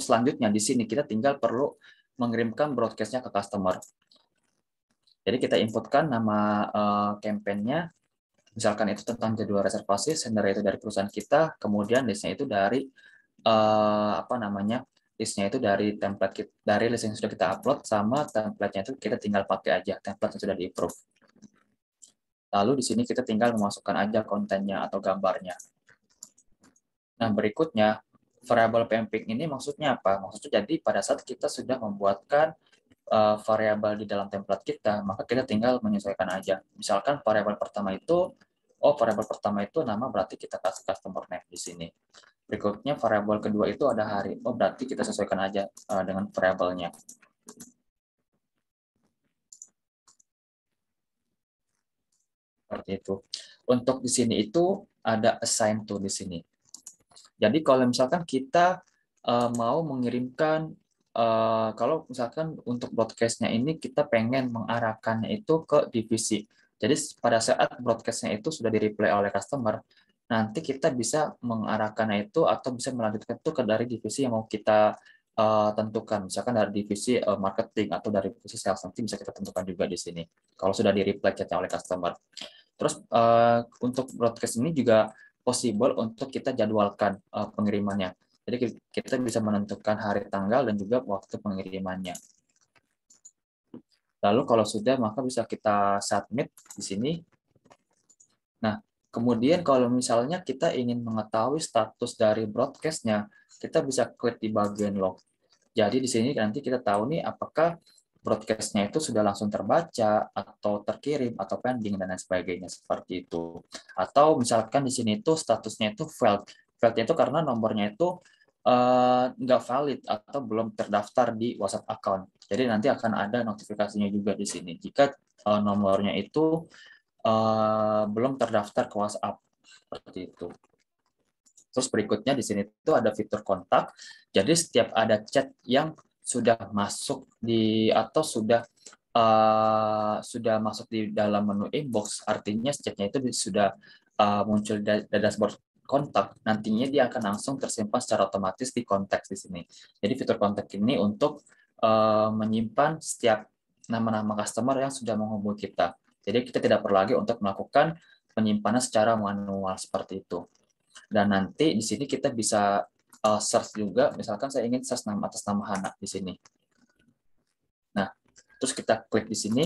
selanjutnya di sini kita tinggal perlu mengirimkan broadcast-nya ke customer. Jadi kita inputkan nama campaign-nya, misalkan itu tentang jadwal reservasi, sender itu dari perusahaan kita, kemudian listnya itu dari listnya itu dari dari list yang sudah kita upload, sama template-nya itu kita tinggal pakai aja template yang sudah di-approve. Lalu di sini kita tinggal memasukkan aja kontennya atau gambarnya. Nah, berikutnya variabel pamping ini maksudnya apa? Maksudnya jadi pada saat kita sudah membuatkan variabel di dalam template kita, maka kita tinggal menyesuaikan aja. Misalkan variabel pertama itu, variabel pertama itu nama, berarti kita kasih customer name di sini. Berikutnya variabel kedua itu ada hari, berarti kita sesuaikan aja dengan variabelnya. Seperti itu. Untuk di sini itu ada assign to di sini. Jadi kalau misalkan kita mau mengirimkan, kalau misalkan untuk broadcast-nya ini kita pengen mengarahkannya itu ke divisi. Jadi pada saat broadcast-nya itu sudah di-reply oleh customer, nanti kita bisa mengarahkannya itu atau bisa melanjutkan itu ke dari divisi yang mau kita tentukan. Misalkan dari divisi marketing atau dari divisi sales, nanti bisa kita tentukan juga di sini. Kalau sudah di-reply chatnya oleh customer. Terus untuk broadcast ini juga possible untuk kita jadwalkan pengirimannya. Jadi kita bisa menentukan hari, tanggal, dan juga waktu pengirimannya. Lalu kalau sudah, maka bisa kita submit di sini. Nah, kemudian kalau misalnya kita ingin mengetahui status dari broadcast-nya, kita bisa klik di bagian log. Jadi di sini nanti kita tahu nih apakah broadcast-nya itu sudah langsung terbaca atau terkirim atau pending dan lain sebagainya seperti itu. Atau misalkan di sini itu statusnya itu failed. Failed itu karena nomornya itu nggak valid atau belum terdaftar di WhatsApp account. Jadi nanti akan ada notifikasinya juga di sini jika nomornya itu belum terdaftar ke WhatsApp seperti itu. Terus berikutnya di sini tuh ada fitur kontak. Jadi setiap ada chat yang sudah masuk di atau sudah masuk di dalam menu inbox, artinya chatnya itu sudah muncul di dashboard kontak. Nantinya dia akan langsung tersimpan secara otomatis di konteks di sini. Jadi fitur kontak ini untuk menyimpan setiap nama-nama customer yang sudah menghubungi kita. Jadi kita tidak perlu lagi untuk melakukan penyimpanan secara manual seperti itu. Dan nanti di sini kita bisa search juga, misalkan saya ingin search nama atas nama Hana di sini. Nah, terus kita klik di sini.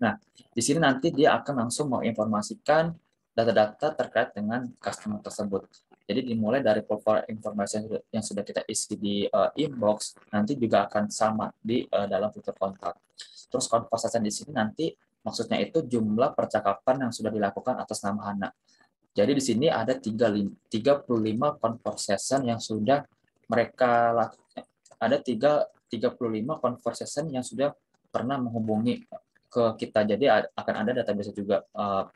Nah, di sini nanti dia akan langsung menginformasikan data-data terkait dengan customer tersebut. Jadi dimulai dari profile informasi yang sudah kita isi di inbox, nanti juga akan sama di dalam fitur kontak. Terus conversation di sini nanti maksudnya itu jumlah percakapan yang sudah dilakukan atas nama Hana. Jadi di sini ada 35 conversation yang sudah mereka lakukan. Ada 35 conversation yang sudah pernah menghubungi ke kita. Jadi akan ada database juga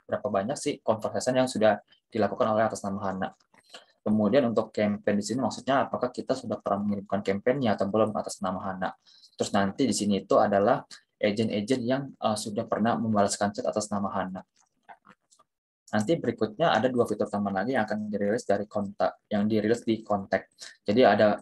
berapa banyak sih conversation yang sudah dilakukan oleh atas nama Hana. Kemudian untuk campaign di sini maksudnya apakah kita sudah pernah mengirimkan campaign-nya atau belum atas nama Hana. Terus nanti di sini itu adalah agent-agent yang sudah pernah membalaskan chat atas nama Hana. Nanti berikutnya ada dua fitur tambahan lagi yang akan dirilis dari kontak, yang dirilis di kontak. Jadi ada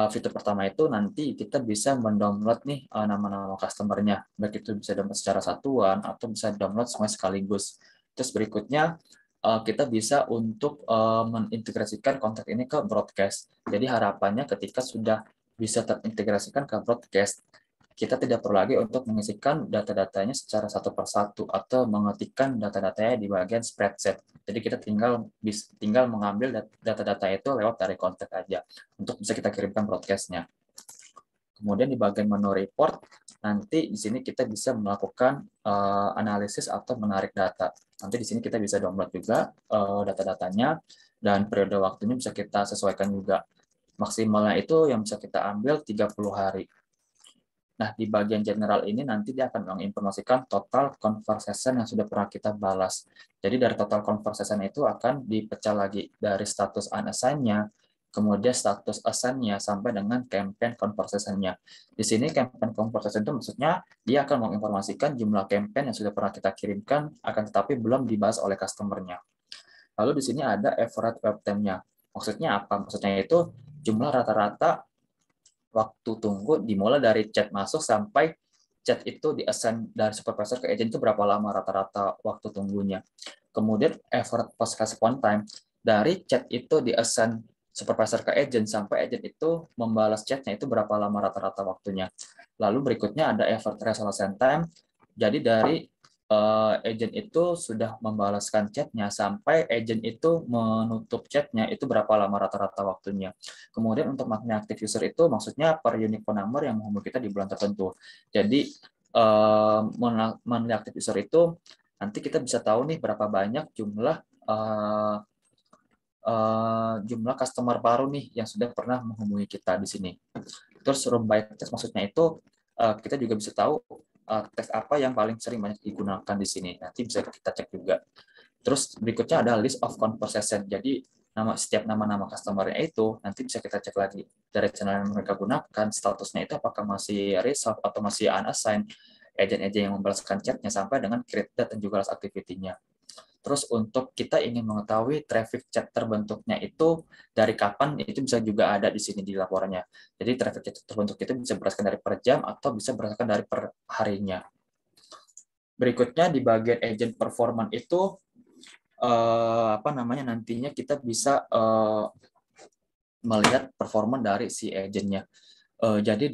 fitur pertama itu nanti kita bisa mendownload nih nama-nama customer-nya, baik itu bisa download secara satuan atau bisa download semua sekaligus. Terus berikutnya kita bisa untuk mengintegrasikan kontak ini ke broadcast. Jadi harapannya ketika sudah bisa terintegrasikan ke broadcast, kita tidak perlu lagi untuk mengisikan data-datanya secara satu persatu atau mengetikkan data-datanya di bagian spreadsheet. Jadi kita tinggal mengambil data-data itu lewat dari kontak aja untuk bisa kita kirimkan broadcast-nya. Kemudian di bagian menu report, nanti di sini kita bisa melakukan analisis atau menarik data. Nanti di sini kita bisa download juga data-datanya dan periode waktunya bisa kita sesuaikan juga. Maksimalnya itu yang bisa kita ambil 30 hari. Nah, di bagian general ini nanti dia akan menginformasikan total conversation yang sudah pernah kita balas. Jadi dari total conversation itu akan dipecah lagi dari status unassigned-nya, kemudian status assign-nya, sampai dengan campaign conversation-nya. Di sini campaign conversation itu maksudnya dia akan menginformasikan jumlah campaign yang sudah pernah kita kirimkan, akan tetapi belum dibahas oleh customer-nya. Lalu di sini ada average web time-nya. Maksudnya apa? Maksudnya itu jumlah rata-rata waktu tunggu dimulai dari chat masuk sampai chat itu di-assign dari supervisor ke agent itu berapa lama rata-rata waktu tunggunya. Kemudian effort post response time, dari chat itu di-assign supervisor ke agent sampai agent itu membalas chatnya itu berapa lama rata-rata waktunya. Lalu berikutnya ada effort resolution time, jadi dari agent itu sudah membalaskan chatnya sampai agent itu menutup chatnya itu berapa lama rata-rata waktunya. Kemudian untuk monthly active user itu maksudnya per unique phone number yang menghubungi kita di bulan tertentu. Jadi monthly active user itu nanti kita bisa tahu nih berapa banyak jumlah customer baru nih yang sudah pernah menghubungi kita di sini. Terus room by text maksudnya itu kita juga bisa tahu teks apa yang paling sering banyak digunakan di sini. Nanti bisa kita cek juga. Terus berikutnya ada list of conversation. Jadi setiap nama-nama customer-nya itu nanti bisa kita cek lagi dari channel yang mereka gunakan, statusnya itu apakah masih resolve atau masih unassigned, agent-agent yang membalaskan chatnya sampai dengan create date dan juga last activity-nya. Terus untuk kita ingin mengetahui traffic chat terbentuknya itu dari kapan, itu bisa juga ada di sini di laporannya. Jadi traffic chat terbentuk itu bisa berdasarkan dari per jam atau bisa berdasarkan dari per harinya. Berikutnya di bagian agent performance itu nantinya kita bisa melihat performa dari si agentnya. Jadi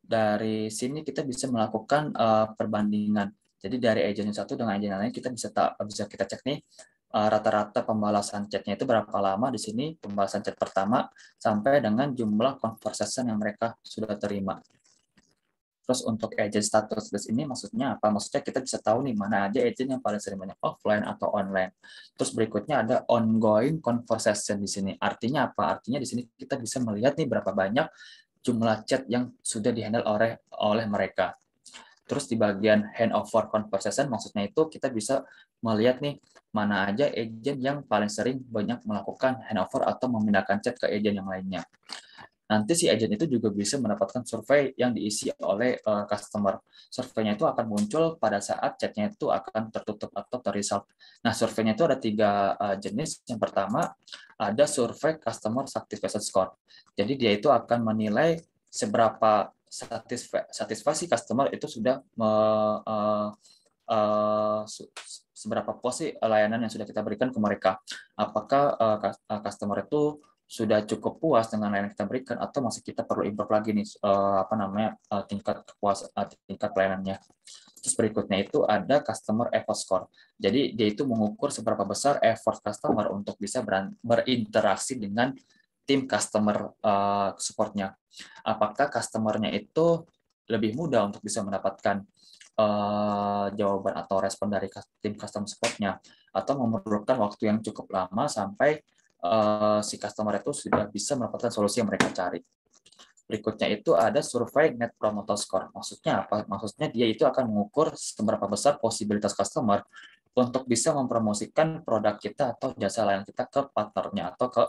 dari sini kita bisa melakukan perbandingan. Jadi dari agent yang satu dengan agent yang lain kita bisa kita cek nih rata-rata pembalasan chatnya itu berapa lama di sini pembalasan chat pertama sampai dengan jumlah conversation yang mereka sudah terima. Terus untuk agent status list ini maksudnya apa? Maksudnya kita bisa tahu nih mana aja agent yang paling sering banyak offline atau online. Terus berikutnya ada ongoing conversation di sini. Artinya apa? Artinya di sini kita bisa melihat nih berapa banyak jumlah chat yang sudah dihandle oleh mereka. Terus di bagian handover conversation maksudnya itu kita bisa melihat nih mana aja agent yang paling sering banyak melakukan handover atau memindahkan chat ke agent yang lainnya. Nanti si agent itu juga bisa mendapatkan survei yang diisi oleh customer. Surveinya itu akan muncul pada saat chatnya itu akan tertutup atau terresult. Nah, surveinya itu ada 3 jenis. Yang pertama, ada survei customer satisfaction score. Jadi dia itu akan menilai seberapa satisfasi customer itu sudah seberapa puas sih layanan yang sudah kita berikan ke mereka. Apakah customer itu sudah cukup puas dengan layanan yang kita berikan atau masih kita perlu improve lagi nih tingkat pelayanannya. Terus berikutnya itu ada customer effort score. Jadi dia itu mengukur seberapa besar effort customer untuk bisa berinteraksi dengan tim customer support-nya. Apakah customer-nya itu lebih mudah untuk bisa mendapatkan jawaban atau respon dari tim customer support-nya atau memerlukan waktu yang cukup lama sampai si customer itu sudah bisa mendapatkan solusi yang mereka cari. Berikutnya itu ada survei Net Promoter Score. Maksudnya apa? Maksudnya dia itu akan mengukur seberapa besar posibilitas customer untuk bisa mempromosikan produk kita atau jasa layanan kita ke partnernya atau ke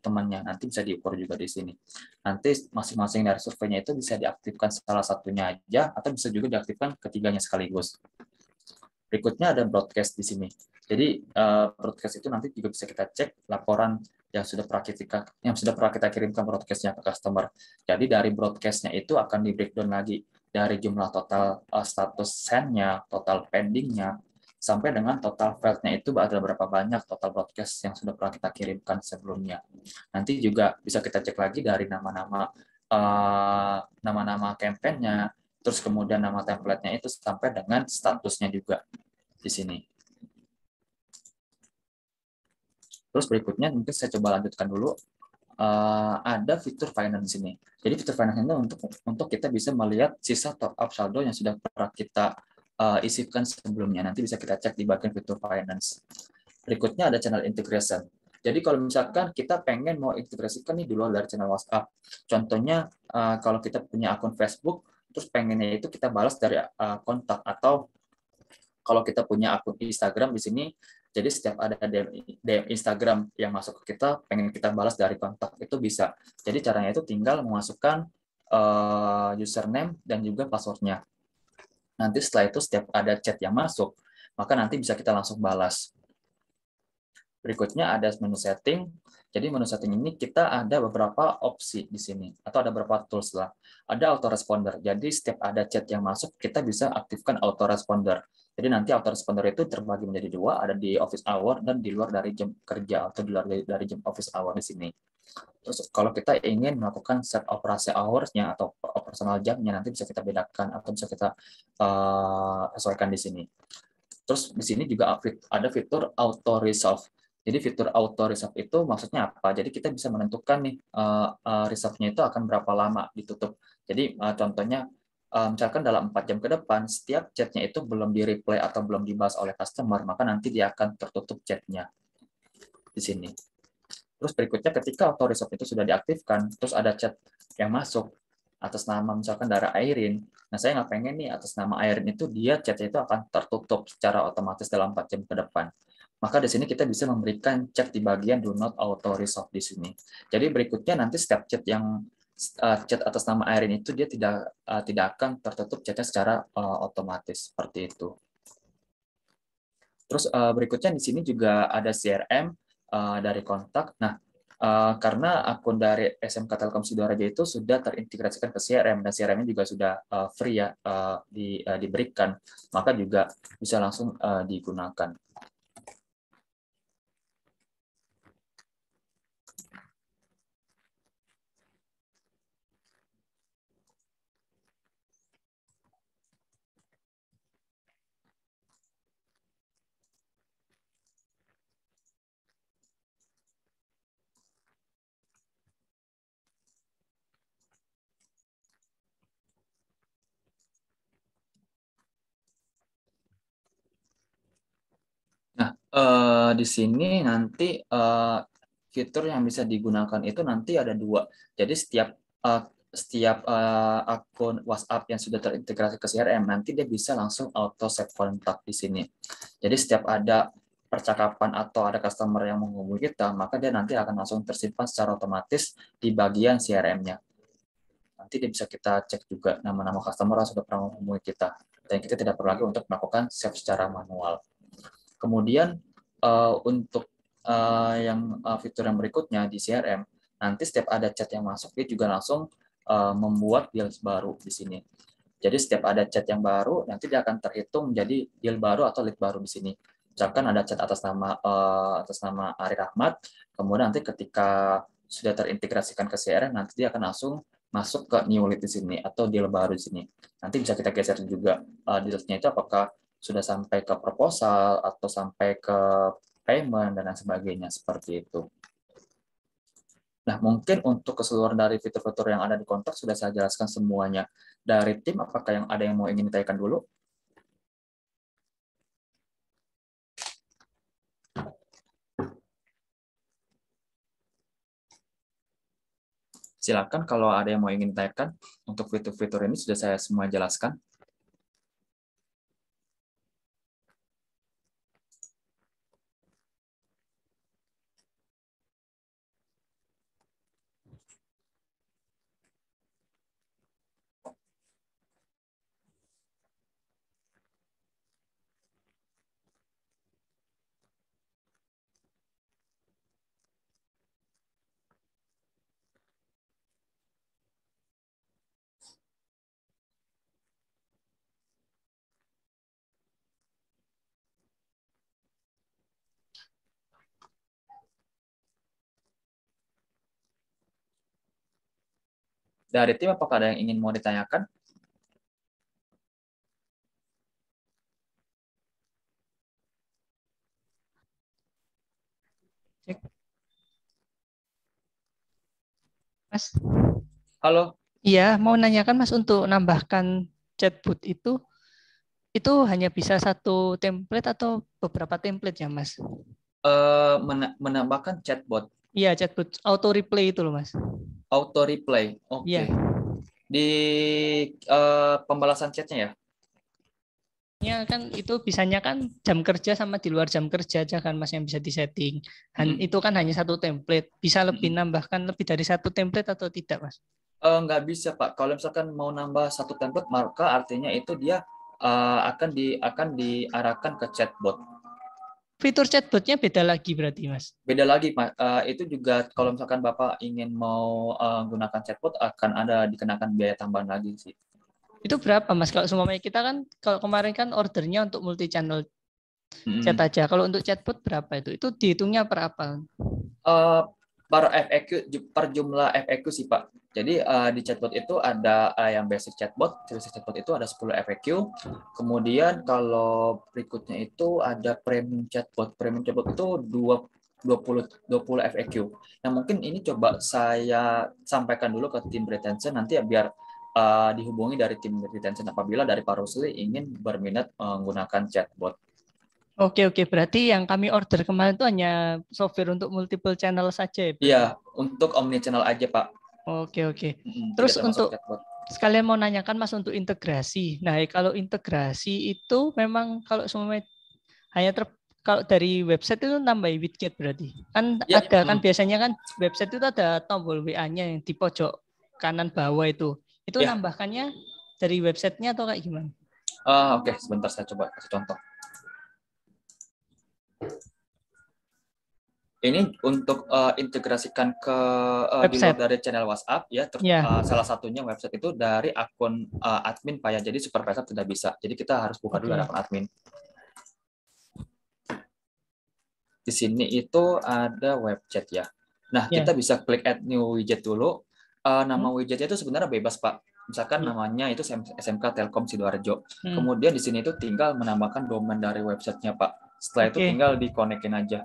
temannya. Nanti bisa diukur juga di sini. Nanti masing-masing dari surveinya itu bisa diaktifkan salah satunya aja atau bisa juga diaktifkan ketiganya sekaligus. Berikutnya ada broadcast di sini. Jadi broadcast itu nanti juga bisa kita cek laporan yang sudah pernah kita kirimkan broadcastnya ke customer. Jadi dari broadcastnya itu akan di breakdown lagi dari jumlah total status send-nya, total pending-nya, sampai dengan total failed-nya itu ada berapa banyak total broadcast yang sudah pernah kita kirimkan sebelumnya. Nanti juga bisa kita cek lagi dari nama-nama campaign-nya, terus kemudian nama template-nya itu sampai dengan statusnya juga di sini. Terus berikutnya mungkin saya coba lanjutkan dulu. Ada fitur finance di sini. Jadi fitur finance itu untuk kita bisa melihat sisa top up saldo yang sudah pernah kita isikan sebelumnya. Nanti bisa kita cek di bagian fitur finance. Berikutnya ada channel integration. Jadi kalau misalkan kita pengen mau integrasikan nih di luar dari channel WhatsApp. Contohnya kalau kita punya akun Facebook, terus pengennya itu kita balas dari kontak, atau kalau kita punya akun Instagram di sini, jadi setiap ada DM Instagram yang masuk ke kita, pengen kita balas dari kontak, itu bisa. Jadi caranya itu tinggal memasukkan username dan juga passwordnya. Nanti setelah itu setiap ada chat yang masuk, maka nanti bisa kita langsung balas. Berikutnya ada menu setting. Jadi menu setting ini kita ada beberapa opsi di sini, atau ada beberapa tools lah. Ada autoresponder. Jadi setiap ada chat yang masuk, kita bisa aktifkan autoresponder. Jadi nanti autoresponder itu terbagi menjadi 2, ada di office hour dan di luar dari jam kerja atau di luar dari jam office hour di sini. Terus kalau kita ingin melakukan set operasi hours-nya atau operasional jamnya, nanti bisa kita bedakan atau bisa kita sesuaikan di sini. Terus di sini juga ada fitur auto resolve. Jadi fitur auto resolve itu maksudnya apa? Jadi kita bisa menentukan nih resolve-nya itu akan berapa lama ditutup. Jadi contohnya misalkan dalam 4 jam ke depan setiap chatnya itu belum di reply atau belum dibahas oleh customer, maka nanti dia akan tertutup chatnya di sini. Terus berikutnya ketika auto resolve itu sudah diaktifkan, terus ada chat yang masuk atas nama misalkan dari Airin. Nah, saya nggak pengen nih atas nama Airin itu dia chatnya itu akan tertutup secara otomatis dalam 4 jam ke depan. Maka di sini kita bisa memberikan chat di bagian do not auto resolve di sini. Jadi berikutnya nanti setiap chat yang chat atas nama Airin itu dia tidak akan tertutup chatnya secara otomatis seperti itu. Terus berikutnya di sini juga ada CRM dari kontak. Nah, karena akun dari SMK Telkom Sidoarjo itu sudah terintegrasikan ke CRM dan CRM-nya juga sudah free ya diberikan, maka juga bisa langsung digunakan. Nah, di sini nanti fitur yang bisa digunakan itu nanti ada dua. Jadi setiap akun WhatsApp yang sudah terintegrasi ke CRM nanti dia bisa langsung auto save kontak di sini. Jadi setiap ada percakapan atau ada customer yang menghubungi kita, maka dia nanti akan langsung tersimpan secara otomatis di bagian CRM-nya. Nanti dia bisa kita cek juga nama-nama customer yang sudah pernah menghubungi kita. Dan kita tidak perlu lagi untuk melakukan save secara manual. Kemudian untuk fitur yang berikutnya di CRM, nanti setiap ada chat yang masuk, dia juga langsung membuat deals baru di sini. Jadi setiap ada chat yang baru, nanti dia akan terhitung menjadi deal baru atau lead baru di sini. Misalkan ada chat atas nama Ari Rahmat, kemudian nanti ketika sudah terintegrasikan ke CRM, nanti dia akan langsung masuk ke new lead di sini atau deal baru di sini. Nanti bisa kita geser juga dealsnya itu apakah sudah sampai ke proposal atau sampai ke payment dan lain sebagainya seperti itu. Nah, mungkin untuk keseluruhan dari fitur-fitur yang ada di kontak sudah saya jelaskan semuanya. Dari tim, apakah yang ada yang mau ingin ditanyakan dulu? Silakan kalau ada yang mau ingin ditanyakan. Untuk fitur-fitur ini sudah saya semua jelaskan. Dari tim, apakah ada yang ingin mau ditanyakan? Cek. Mas, Halo, iya mau nanyakan Mas untuk nambahkan chatbot itu hanya bisa satu template atau beberapa template ya Mas? menambahkan chatbot Iya chatbot auto replay itu loh Mas. auto replay. Oke. Iya. Di pembalasan chatnya ya? Ya kan itu bisanya kan jam kerja sama di luar jam kerja aja kan Mas yang bisa disetting. Mm-mm. Itu kan hanya satu template. Bisa lebih Mm-mm. nambahkan lebih dari satu template atau tidak Mas? Nggak bisa Pak. Kalau misalkan mau nambah satu template, maka artinya itu dia akan diarahkan ke chatbot. Fitur chatbotnya beda lagi berarti Mas. Beda lagi Pak. Itu juga kalau misalkan Bapak ingin mau gunakan chatbot akan ada dikenakan biaya tambahan lagi sih. Itu berapa Mas? Kalau semuanya kita kan kalau kemarin kan ordernya untuk multi channel chat Mm-mm. aja. Kalau untuk chatbot berapa itu? Itu dihitungnya per apa? Eh, per jumlah FAQ sih Pak. Jadi di chatbot itu ada yang basic chatbot. Basic chatbot itu ada 10 FAQ. Kemudian kalau berikutnya itu ada premium chatbot. Premium chatbot itu 20 FAQ. Nah, mungkin ini coba saya sampaikan dulu ke tim retention nanti ya biar dihubungi dari tim retention apabila dari Pak Rusli ingin berminat menggunakan chatbot. Oke, berarti yang kami order kemarin itu hanya software untuk multiple channel saja ya? Iya, untuk omnichannel aja, Pak. Oke. Tidak Terus termasuk untuk chatbot. sekalian mau nanyakan Mas untuk integrasi. Nah, kalau integrasi itu memang kalau semua hanya kalau dari website itu nambah widget berarti. Kan Ya, ada kan biasanya kan website itu ada tombol WA-nya yang di pojok kanan bawah itu. Itu ya. nambahkannya dari websitenya atau kayak gimana? Oke, sebentar saya coba kasih contoh. Ini untuk integrasikan ke di luar dari channel WhatsApp ya. Salah satunya website itu dari akun admin Pak ya. Jadi supervisor tidak bisa. Jadi kita harus buka dulu dari akun admin. Di sini itu ada web chat ya. Nah, kita bisa klik add new widget dulu. Nama widgetnya itu sebenarnya bebas Pak. Misalkan namanya itu SMK Telkom Sidoarjo. Kemudian di sini itu tinggal menambahkan domain dari websitenya Pak. Setelah itu tinggal dikonekin aja.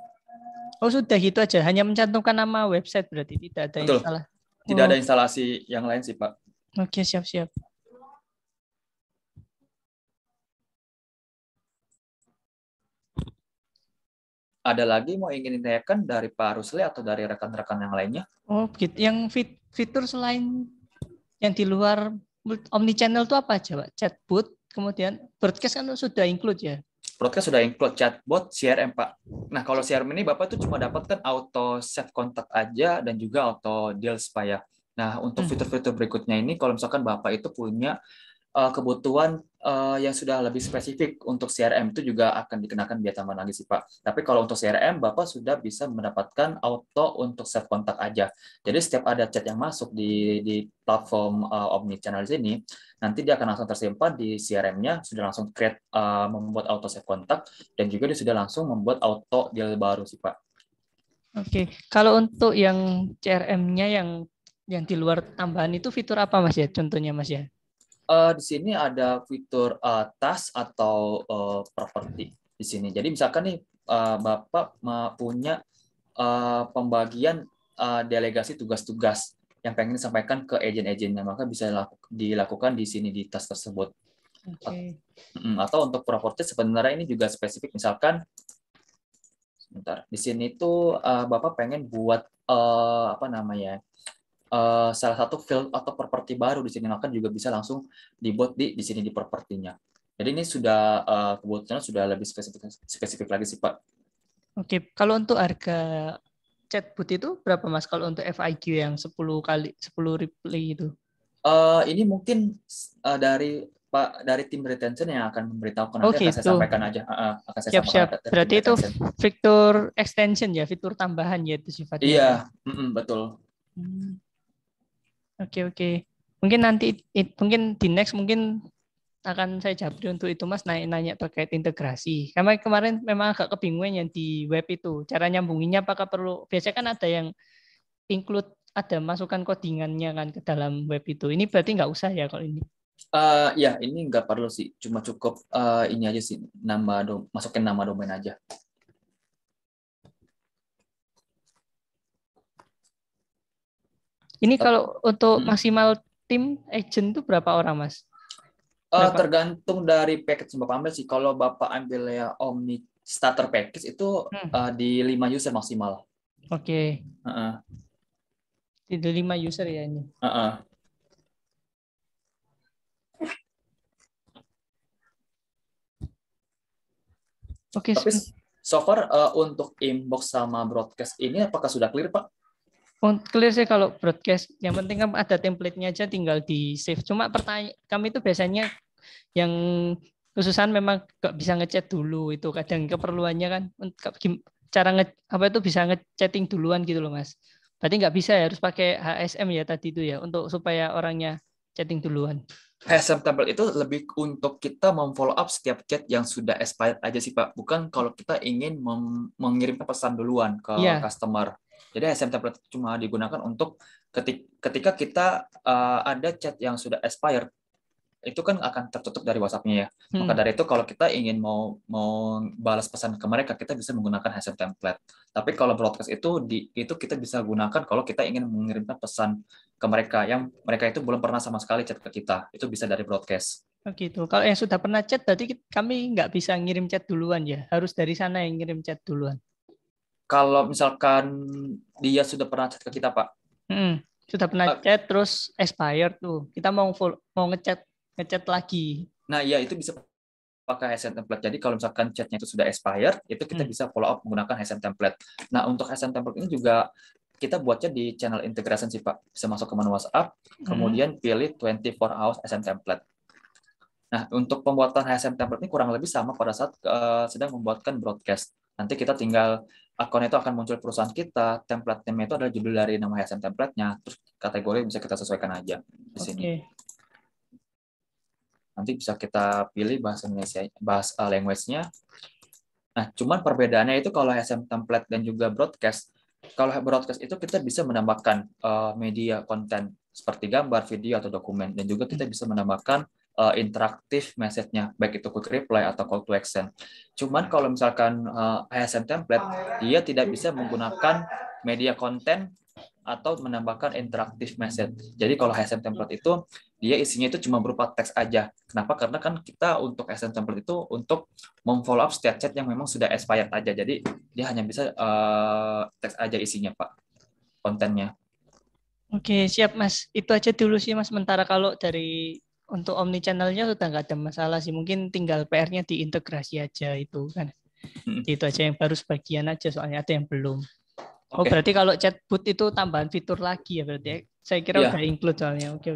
Oh sudah gitu aja, hanya mencantumkan nama website berarti tidak ada instalasi. Tidak ada instalasi yang lain sih Pak. Oke, siap. Ada lagi mau ingin ditanyakan dari Pak Rusli atau dari rekan-rekan yang lainnya? Oh gitu. Yang fitur selain yang di luar omnichannel itu apa aja Pak? Chatbot, kemudian broadcast kan sudah include ya? Broadcast sudah include chatbot, CRM Pak. Nah kalau CRM ini Bapak tuh cuma dapatkan auto save kontak aja dan juga auto deals Pak ya. Nah untuk fitur-fitur berikutnya ini kalau misalkan Bapak itu punya kebutuhan yang sudah lebih spesifik untuk CRM itu juga akan dikenakan biaya tambahan lagi sih Pak. Tapi kalau untuk CRM Bapak sudah bisa mendapatkan auto untuk save kontak aja. Jadi setiap ada chat yang masuk di platform omnichannel ini, nanti dia akan langsung tersimpan di CRM-nya, sudah langsung create membuat auto save kontak dan juga dia sudah langsung membuat auto deal baru sih Pak. Oke, kalau untuk yang CRM-nya yang di luar tambahan itu fitur apa Mas ya? Contohnya Mas ya? Di sini ada fitur task atau properti di sini. Jadi misalkan nih Bapak punya pembagian delegasi tugas-tugas yang pengen disampaikan ke agen-agennya, maka bisa dilakukan di sini di task tersebut. Atau untuk properti sebenarnya ini juga spesifik. Misalkan, sebentar, di sini tuh Bapak pengen buat salah satu field atau properti baru di sini, maka juga bisa langsung dibuat di sini di propertinya. Jadi ini sudah kebutuhan sudah lebih spesifik lagi sih Pak. Oke, kalau untuk harga chatbot itu berapa Mas kalau untuk FAQ yang 10 reply itu? Ini mungkin dari tim retention yang akan memberitahukan, nanti akan saya gitu. sampaikan aja. Akan saya Siap. Berarti itu fitur extension ya, fitur tambahan ya itu sifatnya. Iya, betul. Oke. Mungkin nanti di next mungkin akan saya jawab untuk itu Mas, nanya terkait integrasi. Karena kemarin memang agak kebingungan yang di web itu. Cara nyambunginnya apakah perlu, biasanya kan ada yang include, ada masukan codingannya kan ke dalam web itu. Ini berarti nggak usah ya kalau ini? Ya, ini nggak perlu sih. Cuma cukup ini aja sih, masukin nama domain aja. Ini kalau untuk maksimal tim agent itu berapa orang, Mas? Tergantung dari package yang Bapak ambil sih. Kalau Bapak ambil ya Omni Starter Package itu di 5 user maksimal. Oke. Di 5 user ya ini. Tapi so far untuk inbox sama broadcast ini apakah sudah clear Pak? Clear sih kalau broadcast. Yang penting kan ada template-nya aja, tinggal di save. Cuma pertanyaan kami itu biasanya yang khususan memang nggak bisa ngechat dulu, itu kadang keperluannya kan cara itu bisa ngechatting duluan gitu loh Mas. Berarti nggak bisa ya, harus pakai HSM ya tadi itu ya, untuk supaya orangnya chatting duluan. HSM template itu lebih untuk kita memfollow up setiap chat yang sudah expired aja sih Pak. Bukan kalau kita ingin mengirim pesan duluan ke customer. Jadi HSM template cuma digunakan untuk ketika kita ada chat yang sudah expired, itu kan akan tertutup dari WhatsApp-nya ya. Maka dari itu kalau kita ingin mau balas pesan ke mereka, kita bisa menggunakan HSM template. Tapi kalau broadcast itu kita bisa gunakan kalau kita ingin mengirimkan pesan ke mereka yang mereka itu belum pernah sama sekali chat ke kita. Itu bisa dari broadcast. Oh gitu. Kalau yang sudah pernah chat, berarti kami nggak bisa ngirim chat duluan ya? Harus dari sana yang ngirim chat duluan. Kalau misalkan dia sudah pernah chat ke kita, Pak. Sudah pernah chat, terus expired tuh. Kita mau ngechat lagi. Nah, ya itu bisa pakai HSM template. Jadi kalau misalkan chatnya itu sudah expired, itu kita bisa follow up menggunakan HSM template. Nah, untuk HSM template ini juga kita buatnya di channel integration sih, Pak. Bisa masuk ke menu WhatsApp, kemudian pilih 24 hours HSM template. Nah, untuk pembuatan HSM template ini kurang lebih sama pada saat sedang membuatkan broadcast. Nanti kita tinggal akun itu akan muncul perusahaan kita, template name itu adalah judul dari nama HSM template-nya, terus kategori bisa kita sesuaikan aja di sini. Nanti bisa kita pilih bahasa Indonesia, bahasa language-nya. Nah, cuman perbedaannya itu kalau HSM template dan juga broadcast. Kalau broadcast itu kita bisa menambahkan media konten seperti gambar, video, atau dokumen. Dan juga kita bisa menambahkan interaktif message-nya, baik itu quick reply atau call to action. Cuman kalau misalkan HSM template, dia tidak bisa menggunakan media konten atau menambahkan interaktif message. Jadi kalau HSM template itu dia isinya itu cuma berupa teks aja. Kenapa? Karena kan kita untuk HSM template itu untuk memfollow up setiap chat yang memang sudah expired aja. Jadi dia hanya bisa teks aja isinya, Pak, kontennya. Oke, siap Mas. Itu aja dulu sih Mas. Sementara kalau dari untuk omni channel-nya sudah nggak ada masalah sih. Mungkin tinggal PR-nya diintegrasi aja itu kan. Itu aja yang baru sebagian aja, soalnya ada yang belum. Oh, berarti kalau chatbot itu tambahan fitur lagi ya berarti. Saya kira udah include soalnya. Oke.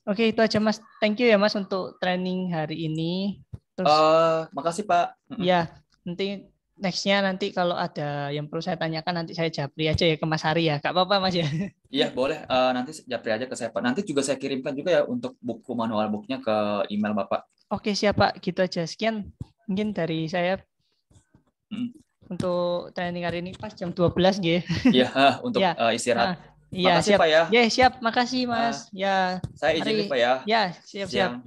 Oke, itu aja Mas. Thank you ya Mas untuk training hari ini. Terus makasih Pak. Ya, nanti next-nya nanti kalau ada yang perlu saya tanyakan nanti saya japri aja ya ke Mas Hari ya. Gak apa-apa Mas ya. Iya, boleh. Nanti japri aja ke saya Pak. Nanti juga saya kirimkan juga ya untuk buku manual booknya ke email Bapak. Oke, siap Pak. Gitu aja. Sekian mungkin dari saya. Untuk training hari ini pas jam 12 gitu. Iya, untuk istirahat. Iya, makasih siap. Pak ya. Ya, siap. Makasih Mas. Ya. Saya izin nih Pak ya. Ya, siap.